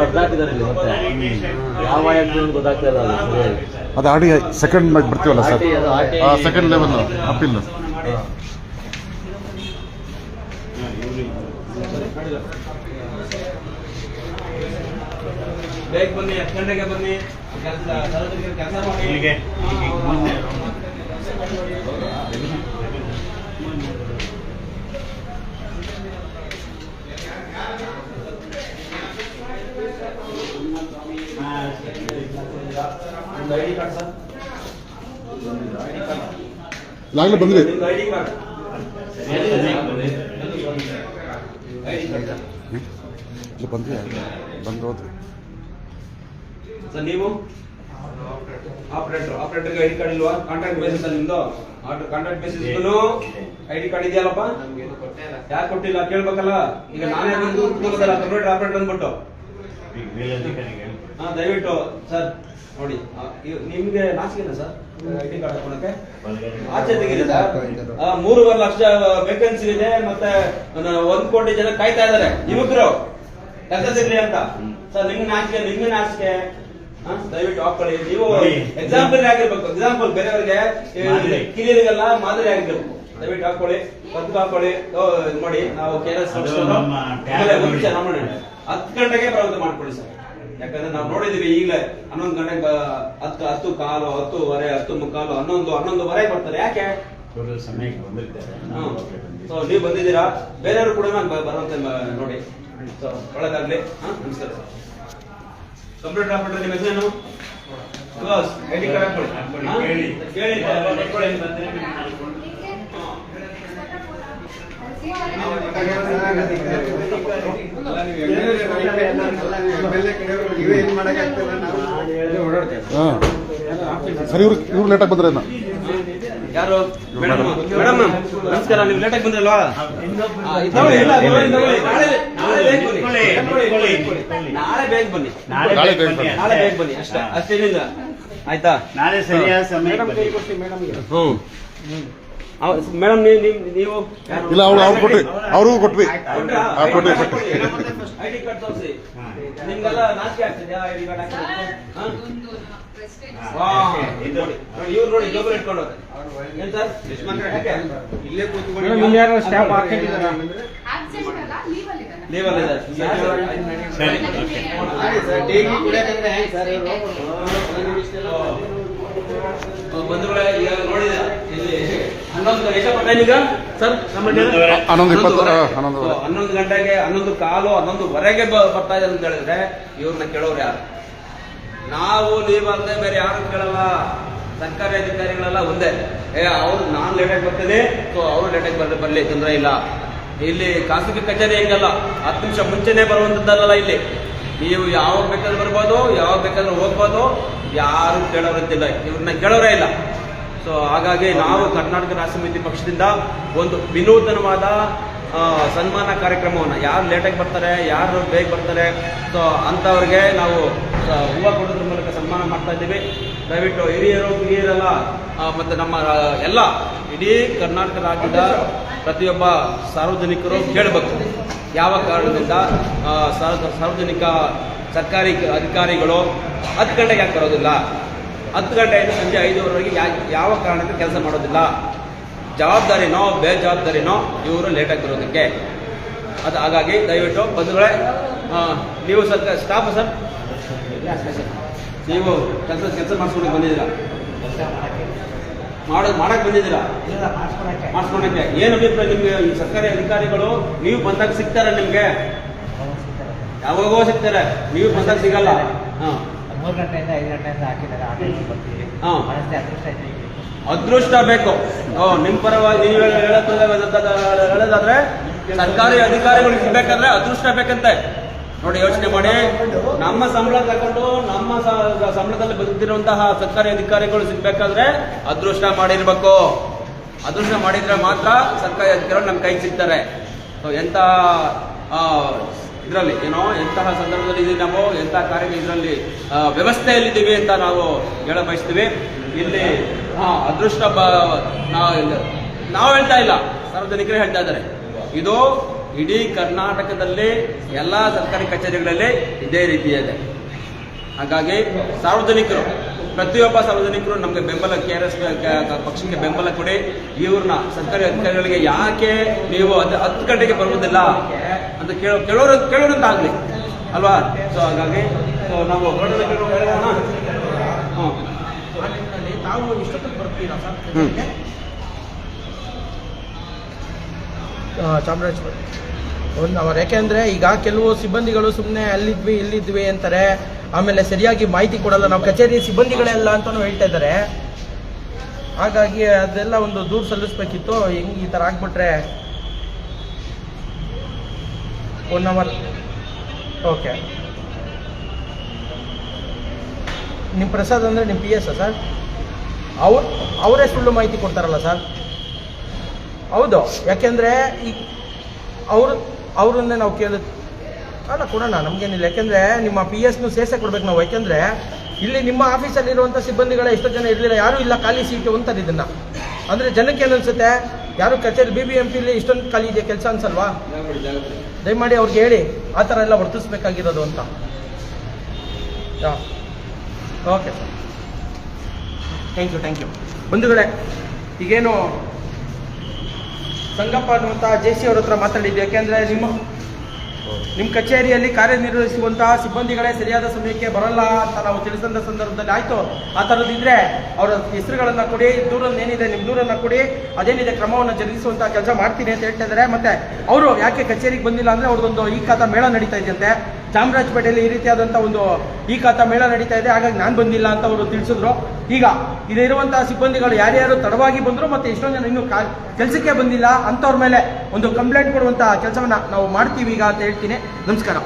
ಅರ್ಧ ಹಾಕಿದ್ದಾರೆ ಇಲ್ಲಿ. ಮತ್ತೆ ಯಾವ ಆ್ಯಕ್ಟ್ ಗೊತ್ತಾಗ್ತಾ ಇಲ್ಲ. ಅದು ಆಡಿ ಸೆಕೆಂಡ್ ಬರ್ತೀವಲ್ಲ ಸರ್, ಸೆಕೆಂಡ್ ಲೆವೆಲ್ ಅಪೀಲ್. ಬೇಗ ಬನ್ನಿ, 10 ಗಂಟೆಗೆ ಬನ್ನಿ. ಕೆಲಸ ಮಾಡಿ. ಐಡಿ ಕಾರ್ಡ್ ಸರ್, ಈಗಾಗಲೇ ಬಂದ್ರಿ. ಐಡಿ ಕಾರ್ಡ್ ಬಂದ್ರಿ, ಬಂದು ಹೋದ್ರಿ ಸರ್. ನೀವು ಆಪರೇಟರ್ಗೆ ಐಡಿ ಕಾರ್ಡ್ ಇಲ್ವಾ? ಕಾಂಟ್ರಾಕ್ಟ್ ಬೇಸಿಸ್ ನಿಮ್ದು? ಕಾಂಟ್ರಾಕ್ಟ್ ಬೇಸಿಸ್ ಐಡಿ ಕಾರ್ಡ್ ಇದೆಯಲ್ಲಪ್ಪ? ಯಾಕೆ ಕೊಟ್ಟಿಲ್ಲ ಕೇಳ್ಬೇಕಲ್ಲ. ಈಗ ನಾನೇ ಕಂಪ್ಯೂಟರ್ ಆಪರೇಟರ್ ಅಂದ್ಬಿಟ್ಟು. ದಯವಿಟ್ಟು ಸರ್ ನೋಡಿ, ನಿಮ್ಗೆ ನಾಚಿಕೆನಾ ಸರ್ ಐಡಿ ಕಾರ್ಡ್ ಹಾಕೊಳಕ್ಕೆ? ಆಚೆ ತೆಗೀರಿ ಸರ್. 3.5 ಲಕ್ಷ ವೇಕೆನ್ಸಿ ಇದೆ. ಮತ್ತೆ 1 ಕೋಟಿ ಜನ ಕಾಯ್ತಾ ಇದ್ದಾರೆ ಯುವಕರು ಕೆಲಸ ಸಿಗ್ಲಿ ಅಂತ. ಸರ್ ನಿಮ್ಗೆ ನಾಚಿಕೆ. ದಯವಿಟ್ಟು ಹಾಕೊಳ್ಳಿ. ನೀವು ಎಕ್ಸಾಂಪಲ್ ಆಗಿರ್ಬೇಕು. ಎಕ್ಸಾಂಪಲ್ ಬೇರೆಯವರಿಗೆ, ಕಿರಿಯರಿಗೆಲ್ಲ ಮಾದರಿ ಆಗಿರ್ಬೇಕು. ದಯವಿಟ್ಟು ಹಾಕೊಳ್ಳಿ, ಪತ್ರ ಹಾಕೊಳ್ಳಿ. ಇದು ಮಾಡಿ, ನಾವು KRS 10 ಗಂಟೆಗೆ ಬರೋದು ಮಾಡ್ಕೊಳ್ಳಿ ಸರ್. ಯಾಕಂದ್ರೆ ನಾವು ನೋಡಿದೀವಿ ಈಗಲೇ 11 ಗಂಟೆಗೆ 10 ಕಾಲು, 10:15, 10:15, 11:30 ಬರ್ತಾರೆ. ಯಾಕೆ? ಸೊ ನೀವು ಬಂದಿದ್ದೀರಾ, ಬೇರೆಯವರು ಕೂಡ ಬರುವಂತೆ ನೋಡಿ. ಸೊ ಒಳ್ಳೆದಾಗ್ಲಿ. ನಮಸ್ಕಾರ ಸರ್. ಕಂಪ್ಯೂಟರ್ ಆಪರೇಟರ್ ನಿಮ್ಮ ಹೆಸರೇನು? ಐಡಿ ಕಾರ್ಡ್ ಹಾಕೊಳ್ಳಿ. ಕೇಳಿ ಸರಿ. ಇವ್ರು ಲೇಟಾಗಿ ಬಂದ್ರೆ ಯಾರು? ಮೇಡಮ್ ನಮಸ್ಕಾರ. ನೀವು ಲೇಟಾಗಿ ಬಂದ್ರಲ್ವಾ? ನಾಳೆ ಬೇಗ ಬನ್ನಿ. ಅಷ್ಟೇನಿಲ್ಲ ಆಯ್ತಾ? ನಾಳೆ ಸರಿಯಾದ ಸಮಯ. ಮೇಡಮ್ ನೀವು ಇಲ್ಲ, ಅವ್ರು ಕೊಟ್ವಿ, ಅವ್ರಿಗೂ ಕೊಟ್ವಿ. ಐಡಿ ಕಾರ್ಡ್ ತೋರಿಸಿ. ನಿಮ್ಗೆಲ್ಲ ನಾಚಿಕೆ ಆಗ್ತದೆ ಐಡಿ ಕಾರ್ಡ್ ಹಾಕಿದ್ರೆ? ಇವ್ರು ನೋಡಿ ಜೋಬಲ್ ಇಟ್ಕೊಂಡು ಏನ್ ಸರ್? ಇಲ್ಲೇ ಕೂತ್ಕೊಂಡು ಲೀವಲ್ ಇದೆ. ಸರಿ. ಬಂಧುಗಳೇ ಈಗ ನೋಡಿದ ಇಲ್ಲಿ 11 ಎಷ್ಟು ಟೈಮ್ ಈಗ ಸರ್ ನಮ್ಮ 11 ಗಂಟೆಗೆ 11 ಕಾಲು 11:15 ಬರ್ತಾ ಇದೆ ಅಂತ ಹೇಳಿದ್ರೆ ಇವ್ರನ್ನ ಕೇಳೋರು ಯಾರು? ನಾವು ನೀವಲ್ಲದೆ ಬೇರೆ ಯಾರು ಕೇಳಲ್ಲ. ಸರ್ಕಾರಿ ಅಧಿಕಾರಿಗಳೆಲ್ಲ ಒಂದೇ, ಅವ್ರು ನಾನು ಲೇಟಾಗಿ ಬರ್ತೇನೆ, ಸೊ ಅವರು ಲೇಟಾಗಿ ಬರಲಿ, ತೊಂದರೆ ಇಲ್ಲ. ಇಲ್ಲಿ ಖಾಸಗಿ ಕಚೇರಿ ಹೆಂಗಲ್ಲ, 10 ನಿಮಿಷ ಮುಂಚೆನೆ ಬರುವಂತದ್ದಲ್ಲ. ಇಲ್ಲಿ ನೀವು ಯಾವಾಗ ಬೇಕಾದ್ರೂ ಬರ್ಬೋದು, ಯಾವಾಗ ಬೇಕಾದ್ರೂ ಹೋಗ್ಬೋದು, ಯಾರು ಕೇಳೋರಂತಿಲ್ಲ, ಇವ್ರನ್ನ ಕೇಳೋರೇ ಇಲ್ಲ. ಸೊ ಹಾಗಾಗಿ ನಾವು ಕರ್ನಾಟಕ ರಾಷ್ಟ್ರ ಸಮಿತಿ ಪಕ್ಷದಿಂದ ಒಂದು ವಿನೂತನವಾದ ಸನ್ಮಾನ ಕಾರ್ಯಕ್ರಮವನ್ನು, ಯಾರು ಲೇಟಾಗಿ ಬರ್ತಾರೆ, ಯಾರು ಬೇಗ ಬರ್ತಾರೆ, ಸೊ ಅಂಥವ್ರಿಗೆ ನಾವು ಹೂವು ಕೊಡೋದ್ರ ಮೂಲಕ ಸನ್ಮಾನ ಮಾಡ್ತಾ ಇದ್ದೀವಿ. ದಯವಿಟ್ಟು ಹಿರಿಯರೆಲ್ಲ ಮತ್ತು ನಮ್ಮ ಎಲ್ಲ ಇಡೀ ಕರ್ನಾಟಕ ರಾಜ್ಯದ ಪ್ರತಿಯೊಬ್ಬ ಸಾರ್ವಜನಿಕರು ಕೇಳಬೇಕು, ಯಾವ ಕಾರಣದಿಂದ ಸಾರ್ವಜನಿಕ ಸರ್ಕಾರಿ ಅಧಿಕಾರಿಗಳು 10 ಗಂಟೆಗೆ ಯಾಕೆ ಬರೋದಿಲ್ಲ, 10 ಗಂಟೆಯಿಂದ ಸಂಜೆ 5:00ವರೆಗೆ ಯಾವ ಕಾರಣಕ್ಕೆ ಕೆಲಸ ಮಾಡೋದಿಲ್ಲ, ಜವಾಬ್ದಾರಿನೋ ಬೇಜವಾಬ್ದಾರಿನೋ ಇವರು ಲೇಟಾಗಿ ಬರೋದಕ್ಕೆ. ಅದು ಹಾಗಾಗಿ ದಯವಿಟ್ಟು ಬಂಧುಗಳೇ, ನೀವು ಸ್ವಲ್ಪ ಸ್ಟಾಫ್ ಸರ್, ನೀವು ಕೆಲಸ ಮಾಡಿಸ್ಕೊಂಡು ಬಂದಿದ್ದೀರಾ, ಮಾಡಕ್ಕೆ ಬಂದಿದ್ದೀರಾ, ಮಾಡಿಸ್ಕೊಳಕ್ಕೆ ಏನು ಅಭಿಪ್ರಾಯ ನಿಮ್ಗೆ? ಈ ಸರ್ಕಾರಿ ಅಧಿಕಾರಿಗಳು ನೀವು ಬಂದಾಗ ಸಿಗ್ತಾರೆ ನಿಮ್ಗೆ? ಯಾವಾಗೋ ಸಿಗ್ತಾರೆ, ನೀವು ಬಂದಾಗ ಸಿಗಲ್ಲ. 3 ಗಂಟೆಯಿಂದ 5 ಗಂಟೆಯಿಂದ ಹಾಕಿದ್ದಾರೆ. ಅದೃಷ್ಟ ಬೇಕು. ನಿಮ್ ಪರವಾಗಿ ನೀವು ಹೇಳೋದಾದ್ರೆ ಸರ್ಕಾರಿ ಅಧಿಕಾರಿಗಳು ಸಿಗ್ಬೇಕಾದ್ರೆ ಅದೃಷ್ಟ ಬೇಕಂತೆ. ನೋಡಿ, ಯೋಚನೆ ಮಾಡಿ, ನಮ್ಮ ಸಂಬಳ ತಗೊಂಡು ನಮ್ಮ ಸಂಬಳದಲ್ಲಿ ಬದುಕ್ತಿರುವಂತಹ ಸರ್ಕಾರಿ ಅಧಿಕಾರಿಗಳು ಸಿಗ್ಬೇಕಾದ್ರೆ ಅದೃಷ್ಟ ಮಾಡಿರ್ಬೇಕು. ಅದೃಷ್ಟ ಮಾಡಿದ್ರೆ ಮಾತ್ರ ಸರ್ಕಾರಿ ಅಧಿಕಾರಿಗಳು ನಮ್ಮ ಕೈಗೆ ಸಿಗ್ತಾರೆ. ಎಂತ ಇದರಲ್ಲಿ ಎಂತಹ ಸಂದರ್ಭದಲ್ಲಿ ಇದೀವಿ ನಾವು, ಎಂಥ ಕಾರ್ಯ ಇದರಲ್ಲಿ ವ್ಯವಸ್ಥೆಯಲ್ಲಿದ್ದೀವಿ ಅಂತ ನಾವು ಹೇಳ ಬಯಸ್ತೀವಿ. ಇಲ್ಲಿ ಅದೃಷ್ಟ ನಾವು ಹೇಳ್ತಾ ಇಲ್ಲ, ಸಾರ್ವಜನಿಕರೇ ಹೇಳ್ತಾ ಇದ್ದಾರೆ. ಇದು ಇಡೀ ಕರ್ನಾಟಕದಲ್ಲಿ ಎಲ್ಲ ಸರ್ಕಾರಿ ಕಚೇರಿಗಳಲ್ಲಿ ಇದೇ ರೀತಿ ಇದೆ. ಹಾಗಾಗಿ ಸಾರ್ವಜನಿಕರು, ಪ್ರತಿಯೊಬ್ಬ ಸಾರ್ವಜನಿಕರು ನಮಗೆ ಬೆಂಬಲ, KRS ಪಕ್ಷಕ್ಕೆ ಬೆಂಬಲ ಕೊಡಿ. ಇವ್ರನ್ನ ಸರ್ಕಾರಿ ಅಧಿಕಾರಿಗಳಿಗೆ ಯಾಕೆ ನೀವು 10 ಗಂಟೆಗೆ ಬರುವುದಿಲ್ಲ ಅಂತ ಕೇಳೋರಂತ ಆಗ್ಲಿ ಅಲ್ವಾ? ಸೊ ಹಾಗಾಗಿ ನಾವು ತಾವು ಇಷ್ಟೊತ್ತಿಗೆ ಬರ್ತೀರಾ ಸರ್ ಚಾಮರಾಜಪೇಟೆ? 1 ಅವರ್. ಯಾಕೆಂದರೆ ಈಗ ಕೆಲವು ಸಿಬ್ಬಂದಿಗಳು ಸುಮ್ಮನೆ ಅಲ್ಲಿದ್ವಿ ಇಲ್ಲಿದ್ವಿ ಅಂತಾರೆ, ಆಮೇಲೆ ಸರಿಯಾಗಿ ಮಾಹಿತಿ ಕೊಡಲ್ಲ. ನಾವು ಕಚೇರಿ ಸಿಬ್ಬಂದಿಗಳೆಲ್ಲ ಅಂತಲೂ ಹೇಳ್ತಾ ಇದ್ದಾರೆ. ಹಾಗಾಗಿ ಅದೆಲ್ಲ ಒಂದು ದೂರು ಸಲ್ಲಿಸ್ಬೇಕಿತ್ತು. ಹೆಂಗೆ ಈ ಥರ ಆಗ್ಬಿಟ್ರೆ 1 ಅವರ್. ಓಕೆ. ನಿಮ್ಮ ಪ್ರಸಾದ್ ಅಂದರೆ ನಿಮ್ಮ PS ಸರ್? ಅವರೇ ಸುಳ್ಳು ಮಾಹಿತಿ ಕೊಡ್ತಾರಲ್ಲ ಸರ್? ಹೌದು. ಯಾಕೆಂದರೆ ಈಗ ಅವ್ರನ್ನೇ ನಾವು ಅಲ್ಲ ಕೊಡೋಣ, ನಮಗೇನಿಲ್ಲ. ಯಾಕೆಂದರೆ ನಿಮ್ಮ PSನು ಸೇರ್ಸೇ ಕೊಡ್ಬೇಕು ನಾವು. ಯಾಕೆಂದರೆ ಇಲ್ಲಿ ನಿಮ್ಮ ಆಫೀಸಲ್ಲಿರುವಂಥ ಸಿಬ್ಬಂದಿಗಳೇ ಎಷ್ಟೋ ಜನ ಇರಲಿಲ್ಲ, ಯಾರೂ ಇಲ್ಲ, ಖಾಲಿ ಸೀಟು ಅಂತಾರೆ. ಇದನ್ನು ಅಂದರೆ ಜನಕ್ಕೆ ಏನು ಅನಿಸುತ್ತೆ, ಯಾರು ಕಚೇರಿ BBMPಲಿ ಇಷ್ಟೊಂದು ಖಾಲಿ ಇದೆ ಕೆಲಸ ಅನ್ಸಲ್ವಾ? ದಯಮಾಡಿ ಅವ್ರಿಗೆ ಹೇಳಿ ಆ ಥರ ಎಲ್ಲ ವರ್ತಿಸ್ಬೇಕಾಗಿರೋದು ಅಂತ. Okay sir, thank you. ಬಂಧುಗಳೇ, ಈಗೇನು ಸಂಗಪ್ಪ ಅನ್ನುವಂಥ JC ಅವ್ರ ಹತ್ರ ಮಾತಾಡಿದ್ದೆ. ಯಾಕೆಂದರೆ ನಿಮ್ಮ ಕಚೇರಿಯಲ್ಲಿ ಕಾರ್ಯನಿರ್ವಹಿಸುವಂತಹ ಸಿಬ್ಬಂದಿಗಳೇ ಸರಿಯಾದ ಸಮಯಕ್ಕೆ ಬರಲ್ಲ ಅಂತ ನಾವು ತಿಳಿಸಿದ ಸಂದರ್ಭದಲ್ಲಿ, ಆಯಿತು ಆ ಥರದ್ದಿದ್ರೆ ಅವರ ಹೆಸರುಗಳನ್ನು ಕೊಡಿ, ದೂರನ್ನು ಏನಿದೆ ನಿಮ್ಮ ದೂರನ್ನು ಕೊಡಿ, ಅದೇನಿದೆ ಕ್ರಮವನ್ನು ಜರುಗಿಸುವಂಥ ಕೆಲಸ ಮಾಡ್ತೀನಿ ಅಂತ ಹೇಳ್ತಾ ಇದ್ದಾರೆ. ಮತ್ತು ಅವರು ಯಾಕೆ ಕಚೇರಿಗೆ ಬಂದಿಲ್ಲ ಅಂದರೆ ಅವ್ರದ್ದೊಂದು ಈ ಖಾತಾ ಮೇಳ ನಡೀತಾ ಇದೆಯಂತೆ ಚಾಮರಾಜಪೇಟೆಯಲ್ಲಿ. ಈ ರೀತಿಯಾದಂಥ ಒಂದು ಈ ಖಾತಾ ಮೇಳ ನಡೀತಾ ಇದೆ, ಹಾಗಾಗಿ ನಾನು ಬಂದಿಲ್ಲ ಅಂತ ಅವರು ತಿಳಿಸಿದ್ರು. ಈಗ ಇಲ್ಲಿರುವಂತಹ ಸಿಬ್ಬಂದಿಗಳು ಯಾರ್ಯಾರು ತಡವಾಗಿ ಬಂದರು ಮತ್ತು ಎಷ್ಟೊಂದು ಜನ ಇನ್ನೂ ಕೆಲಸಕ್ಕೆ ಬಂದಿಲ್ಲ ಅಂಥವ್ರ ಮೇಲೆ ಒಂದು ಕಂಪ್ಲೇಂಟ್ ಕೊಡುವಂಥ ಕೆಲಸವನ್ನು ನಾವು ಮಾಡ್ತೀವಿ ಈಗ ಅಂತ ಹೇಳ್ತೀನಿ. ನಮಸ್ಕಾರ.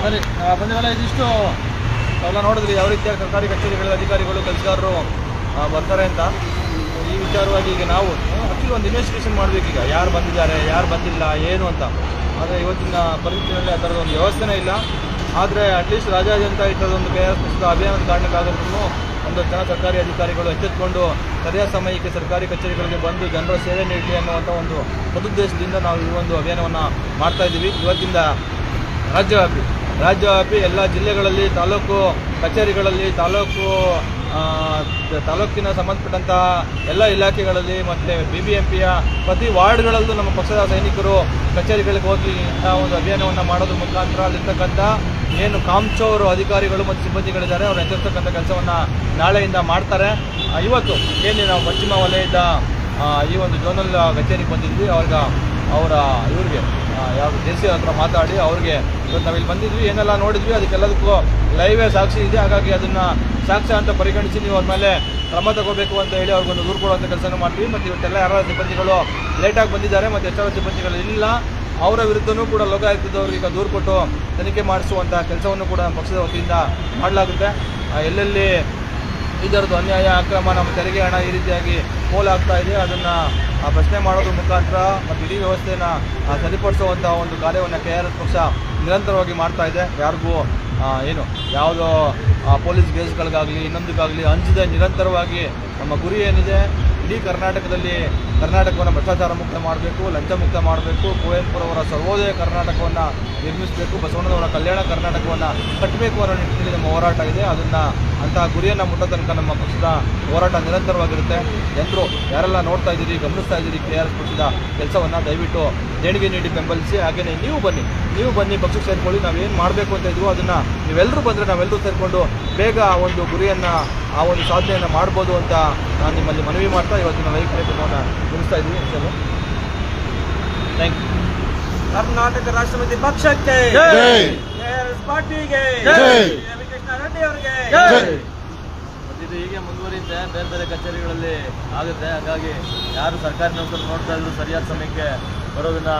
ಸರಿ ಬಂದಿವಲ್ಲ, ಇದಿಷ್ಟು ತಾವೆಲ್ಲ ನೋಡಿದ್ರಿ ಯಾವ ರೀತಿಯಾಗಿ ಸರ್ಕಾರಿ ಕಚೇರಿಗಳ ಅಧಿಕಾರಿಗಳು ಕೆಲಸಗಾರರು ಬರ್ತಾರೆ ಅಂತ. ಈ ವಿಚಾರವಾಗಿ ಈಗ ನಾವು ಆ್ಯಕ್ಚುಲಿ ಒಂದು ಇನ್ವೆಸ್ಟಿಗೇಷನ್ ಮಾಡಬೇಕೀಗ, ಯಾರು ಬಂದಿದ್ದಾರೆ ಯಾರು ಬಂದಿಲ್ಲ ಏನು ಅಂತ. ಆದರೆ ಇವತ್ತಿನ ಪರಿಸ್ಥಿತಿಯಲ್ಲಿ ಆ ಥರದ ಒಂದು ವ್ಯವಸ್ಥೆನೇ ಇಲ್ಲ. ಆದರೆ ಅಟ್ಲೀಸ್ಟ್ ರಾಜ್ಯಾದ್ಯಂತ ಈ ಥರದೊಂದು KRS ಪಕ್ಷದ ಅಭಿಯಾನದ ಕಾರಣಕ್ಕಾದ್ರೂ ಒಂದು ಜನ ಸರ್ಕಾರಿ ಅಧಿಕಾರಿಗಳು ಎಚ್ಚೆತ್ತುಕೊಂಡು ಸರಿಯಾದ ಸಮಯಕ್ಕೆ ಸರ್ಕಾರಿ ಕಚೇರಿಗಳಿಗೆ ಬಂದು ಜನರ ಸೇವೆ ನೀಡಲಿ ಅನ್ನುವಂಥ ಒಂದು ಸದುದ್ದೇಶದಿಂದ ನಾವು ಈ ಒಂದು ಅಭಿಯಾನವನ್ನು ಮಾಡ್ತಾಯಿದ್ದೀವಿ. ಇವತ್ತಿಂದ ರಾಜ್ಯವ್ಯಾಪಿ ಎಲ್ಲ ಜಿಲ್ಲೆಗಳಲ್ಲಿ, ತಾಲೂಕು ಕಚೇರಿಗಳಲ್ಲಿ, ತಾಲೂಕಿನ ಸಂಬಂಧಪಟ್ಟಂಥ ಎಲ್ಲ ಇಲಾಖೆಗಳಲ್ಲಿ ಮತ್ತು BBMPಯ ಪ್ರತಿ ವಾರ್ಡ್ಗಳಲ್ಲೂ ನಮ್ಮ ಪಕ್ಷದ ಸೈನಿಕರು ಕಚೇರಿಗಳಿಗೆ ಹೋಗಿ ಇಂಥ ಒಂದು ಅಭಿಯಾನವನ್ನು ಮಾಡೋದ್ರ ಮುಖಾಂತರ ಅಲ್ಲಿರ್ತಕ್ಕಂಥ ಏನು ಕಾಮ್ಚೋರು ಅಧಿಕಾರಿಗಳು ಮತ್ತು ಸಿಬ್ಬಂದಿಗಳಿದ್ದಾರೆ ಅವರು ಎಚ್ಚರಿಸ್ತಕ್ಕಂಥ ಕೆಲಸವನ್ನು ನಾಳೆಯಿಂದ ಮಾಡ್ತಾರೆ. ಇವತ್ತು ಏನು ನಾವು ಪಶ್ಚಿಮ ವಲಯದ ಈ ಒಂದು ಝೋನಲ್ ಕಚೇರಿಗೆ ಬಂದಿದ್ವಿ, ಇವ್ರಿಗೆ ಯಾವುದು JC ಹತ್ರ ಮಾತಾಡಿ ಅವ್ರಿಗೆ ಇವತ್ತು ನಾವಿಲ್ಲಿ ಬಂದಿದ್ವಿ, ಏನೆಲ್ಲ ನೋಡಿದ್ವಿ ಅದಕ್ಕೆಲ್ಲದಕ್ಕೂ ಲೈವೇ ಸಾಕ್ಷಿ ಇದೆ. ಹಾಗಾಗಿ ಅದನ್ನು ಸಾಕ್ಷ್ಯ ಅಂತ ಪರಿಗಣಿಸಿ ನೀವು ಅವ್ರ ಮೇಲೆ ಕ್ರಮ ತಗೋಬೇಕು ಅಂತ ಹೇಳಿ ಅವ್ರಿಗೊಂದು ದೂರು ಕೊಡುವಂಥ ಕೆಲಸನೂ ಮಾಡ್ತೀವಿ. ಮತ್ತು ಇವತ್ತೆಲ್ಲ ಯಾರ ಸಿಬ್ಬಂದಿಗಳು ಲೇಟಾಗಿ ಬಂದಿದ್ದಾರೆ ಮತ್ತು ಎಷ್ಟೋ ಸಿಬ್ಬಂದಿಗಳು ಇಲ್ಲ, ಅವರ ವಿರುದ್ಧನೂ ಕೂಡ ಲೋಕಾಯುಕ್ತದವ್ರಿಗೆ ಈಗ ದೂರು ಕೊಟ್ಟು ತನಿಖೆ ಮಾಡಿಸುವಂಥ ಕೆಲಸವನ್ನು ಕೂಡ ಪಕ್ಷದ ವತಿಯಿಂದ ಮಾಡಲಾಗುತ್ತೆ. ಎಲ್ಲೆಲ್ಲಿ ಇದರದ್ದು ಅನ್ಯಾಯ, ಅಕ್ರಮ, ನಮ್ಮ ತೆರಿಗೆ ಹಣ ಈ ರೀತಿಯಾಗಿ ಪೋಲಾಗ್ತಾ ಇದೆ ಅದನ್ನು ಪ್ರಶ್ನೆ ಮಾಡೋದ್ರ ಮುಖಾಂತರ ಮತ್ತು ಇಡೀ ವ್ಯವಸ್ಥೆಯನ್ನು ಸರಿಪಡಿಸುವಂಥ ಒಂದು ಕಾರ್ಯವನ್ನು KRS ಪಕ್ಷ ನಿರಂತರವಾಗಿ ಮಾಡ್ತಾ ಇದೆ. ಯಾರಿಗೂ ಯಾವುದೋ ಪೊಲೀಸ್ ಕೇಸ್ಗಳಿಗಾಗಲಿ ಇನ್ನೊಂದಕ್ಕಾಗಲಿ ಅಂಜದೆ ನಿರಂತರವಾಗಿ ನಮ್ಮ ಗುರಿ ಏನಿದೆ, ಇಡೀ ಕರ್ನಾಟಕವನ್ನು ಭ್ರಷ್ಟಾಚಾರ ಮುಕ್ತ ಮಾಡಬೇಕು, ಲಂಚ ಮುಕ್ತ ಮಾಡಬೇಕು, ಕುವೆಂಪುರವರ ಸರ್ವೋದಯ ಕರ್ನಾಟಕವನ್ನು ನಿರ್ಮಿಸಬೇಕು, ಬಸವಣ್ಣನವರ ಕಲ್ಯಾಣ ಕರ್ನಾಟಕವನ್ನು ಕಟ್ಟಬೇಕು ಅನ್ನೋ ನಿಟ್ಟಿನಲ್ಲಿ ನಮ್ಮ ಹೋರಾಟ ಇದೆ. ಅಂತಹ ಗುರಿಯನ್ನು ಮುಟ್ಟೋ ತನಕ ನಮ್ಮ ಪಕ್ಷದ ಹೋರಾಟ ನಿರಂತರವಾಗಿರುತ್ತೆ. ಜನರು ಯಾರೆಲ್ಲ ನೋಡ್ತಾ ಇದ್ದೀರಿ, ಗಮನಿಸ್ತಾ ಇದ್ದೀರಿ KRS ಪಕ್ಷದ ಕೆಲಸವನ್ನು, ದಯವಿಟ್ಟು ದೇಣಿಗೆ ನೀಡಿ ಬೆಂಬಲಿಸಿ. ಹಾಗೆಯೇ ನೀವು ಬನ್ನಿ ಪಕ್ಷಕ್ಕೆ ಸೇರಿಕೊಳ್ಳಿ. ನಾವೇನು ಮಾಡಬೇಕು ಅಂತ ಇದ್ವೋ ಅದನ್ನು ನೀವೆಲ್ಲರೂ ಬಂದರೆ ನಾವೆಲ್ಲರೂ ಸೇರಿಕೊಂಡು ಬೇಗ ಆ ಒಂದು ಗುರಿಯನ್ನು, ಆ ಒಂದು ಸಾಧನೆಯನ್ನು ಮಾಡ್ಬೋದು ಅಂತ ನಾನು ನಿಮ್ಮಲ್ಲಿ ಮನವಿ ಮಾಡ್ತಾ ಇವತ್ತಿನ ಲೈವ್ ಕಾರ್ಯಕ್ರಮವನ್ನು ಮುಗಿಸ್ತಾ ಇದ್ದೀವಿ. Thank you. ಕರ್ನಾಟಕ ರಾಷ್ಟ್ರ ಸಮಿತಿ ಪಕ್ಷಕ್ಕೆ, KRS ಪಾರ್ಟಿಗೆ, ಕೃಷ್ಣ ರೆಡ್ಡಿ ಅವರಿಗೆ. ಇದು ಹೀಗೆ ಮುಂದುವರಿಯುತ್ತೆ, ಬೇರೆ ಬೇರೆ ಕಚೇರಿಗಳಲ್ಲಿ ಆಗುತ್ತೆ. ಹಾಗಾಗಿ ಯಾರು ಸರ್ಕಾರಿ ನೌಕರರು ನೋಡ್ತಾ ಇದ್ರು ಸರಿಯಾದ ಸಮಯಕ್ಕೆ ಬರೋದನ್ನ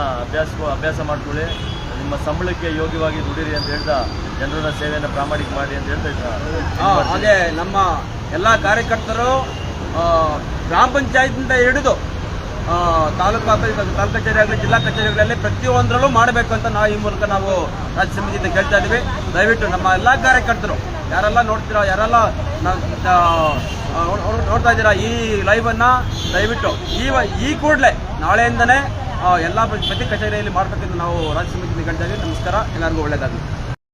ಅಭ್ಯಾಸ ಮಾಡ್ಕೊಳ್ಳಿ. ನಿಮ್ಮ ಸಂಬಳಕ್ಕೆ ಯೋಗ್ಯವಾಗಿ ದುಡಿರಿ ಅಂತ ಹೇಳ್ತಾ ಜನರನ್ನ ಸೇವೆಯನ್ನು ಪ್ರಾಮಾಣಿಕ ಮಾಡಿ ಅಂತ ಹೇಳ್ತಾ ಇದ್ದಾರೆ. ಹಾಗೆ ನಮ್ಮ ಎಲ್ಲ ಕಾರ್ಯಕರ್ತರು ಗ್ರಾಮ ಪಂಚಾಯತ್ನಿಂದ ಹಿಡಿದು ತಾಲೂಕು ಕಚೇರಿ ಆಗಲಿ, ಜಿಲ್ಲಾ ಕಚೇರಿಗಳಲ್ಲಿ ಪ್ರತಿಯೊಂದರಲ್ಲೂ ಮಾಡಬೇಕು ಅಂತ ನಾವು ಈ ಮೂಲಕ ನಾವು ರಾಜ್ಯ ಸಮಿತಿಯಿಂದ ಕೇಳ್ತಾ ಇದ್ದೀವಿ. ದಯವಿಟ್ಟು ನಮ್ಮ ಎಲ್ಲ ಕಾರ್ಯಕರ್ತರು ಯಾರೆಲ್ಲ ನೋಡ್ತೀರಾ, ಯಾರೆಲ್ಲ ನೋಡ್ತಾ ಇದ್ದೀರಾ ಈ ಲೈವನ್ನು, ದಯವಿಟ್ಟು ಈ ಕೂಡಲೇ ನಾಳೆಯಿಂದನೇ ಎಲ್ಲ ಪ್ರತಿ ಕಚೇರಿಯಲ್ಲಿ ಮಾಡಬೇಕಂತ ನಾವು ರಾಜ್ಯ ಸಮಿತಿಯಿಂದ ಕೇಳ್ತಾ ಇದ್ದೀವಿ. ನಮಸ್ಕಾರ, ಎಲ್ಲರಿಗೂ ಒಳ್ಳೆಯದಾಗಲಿ.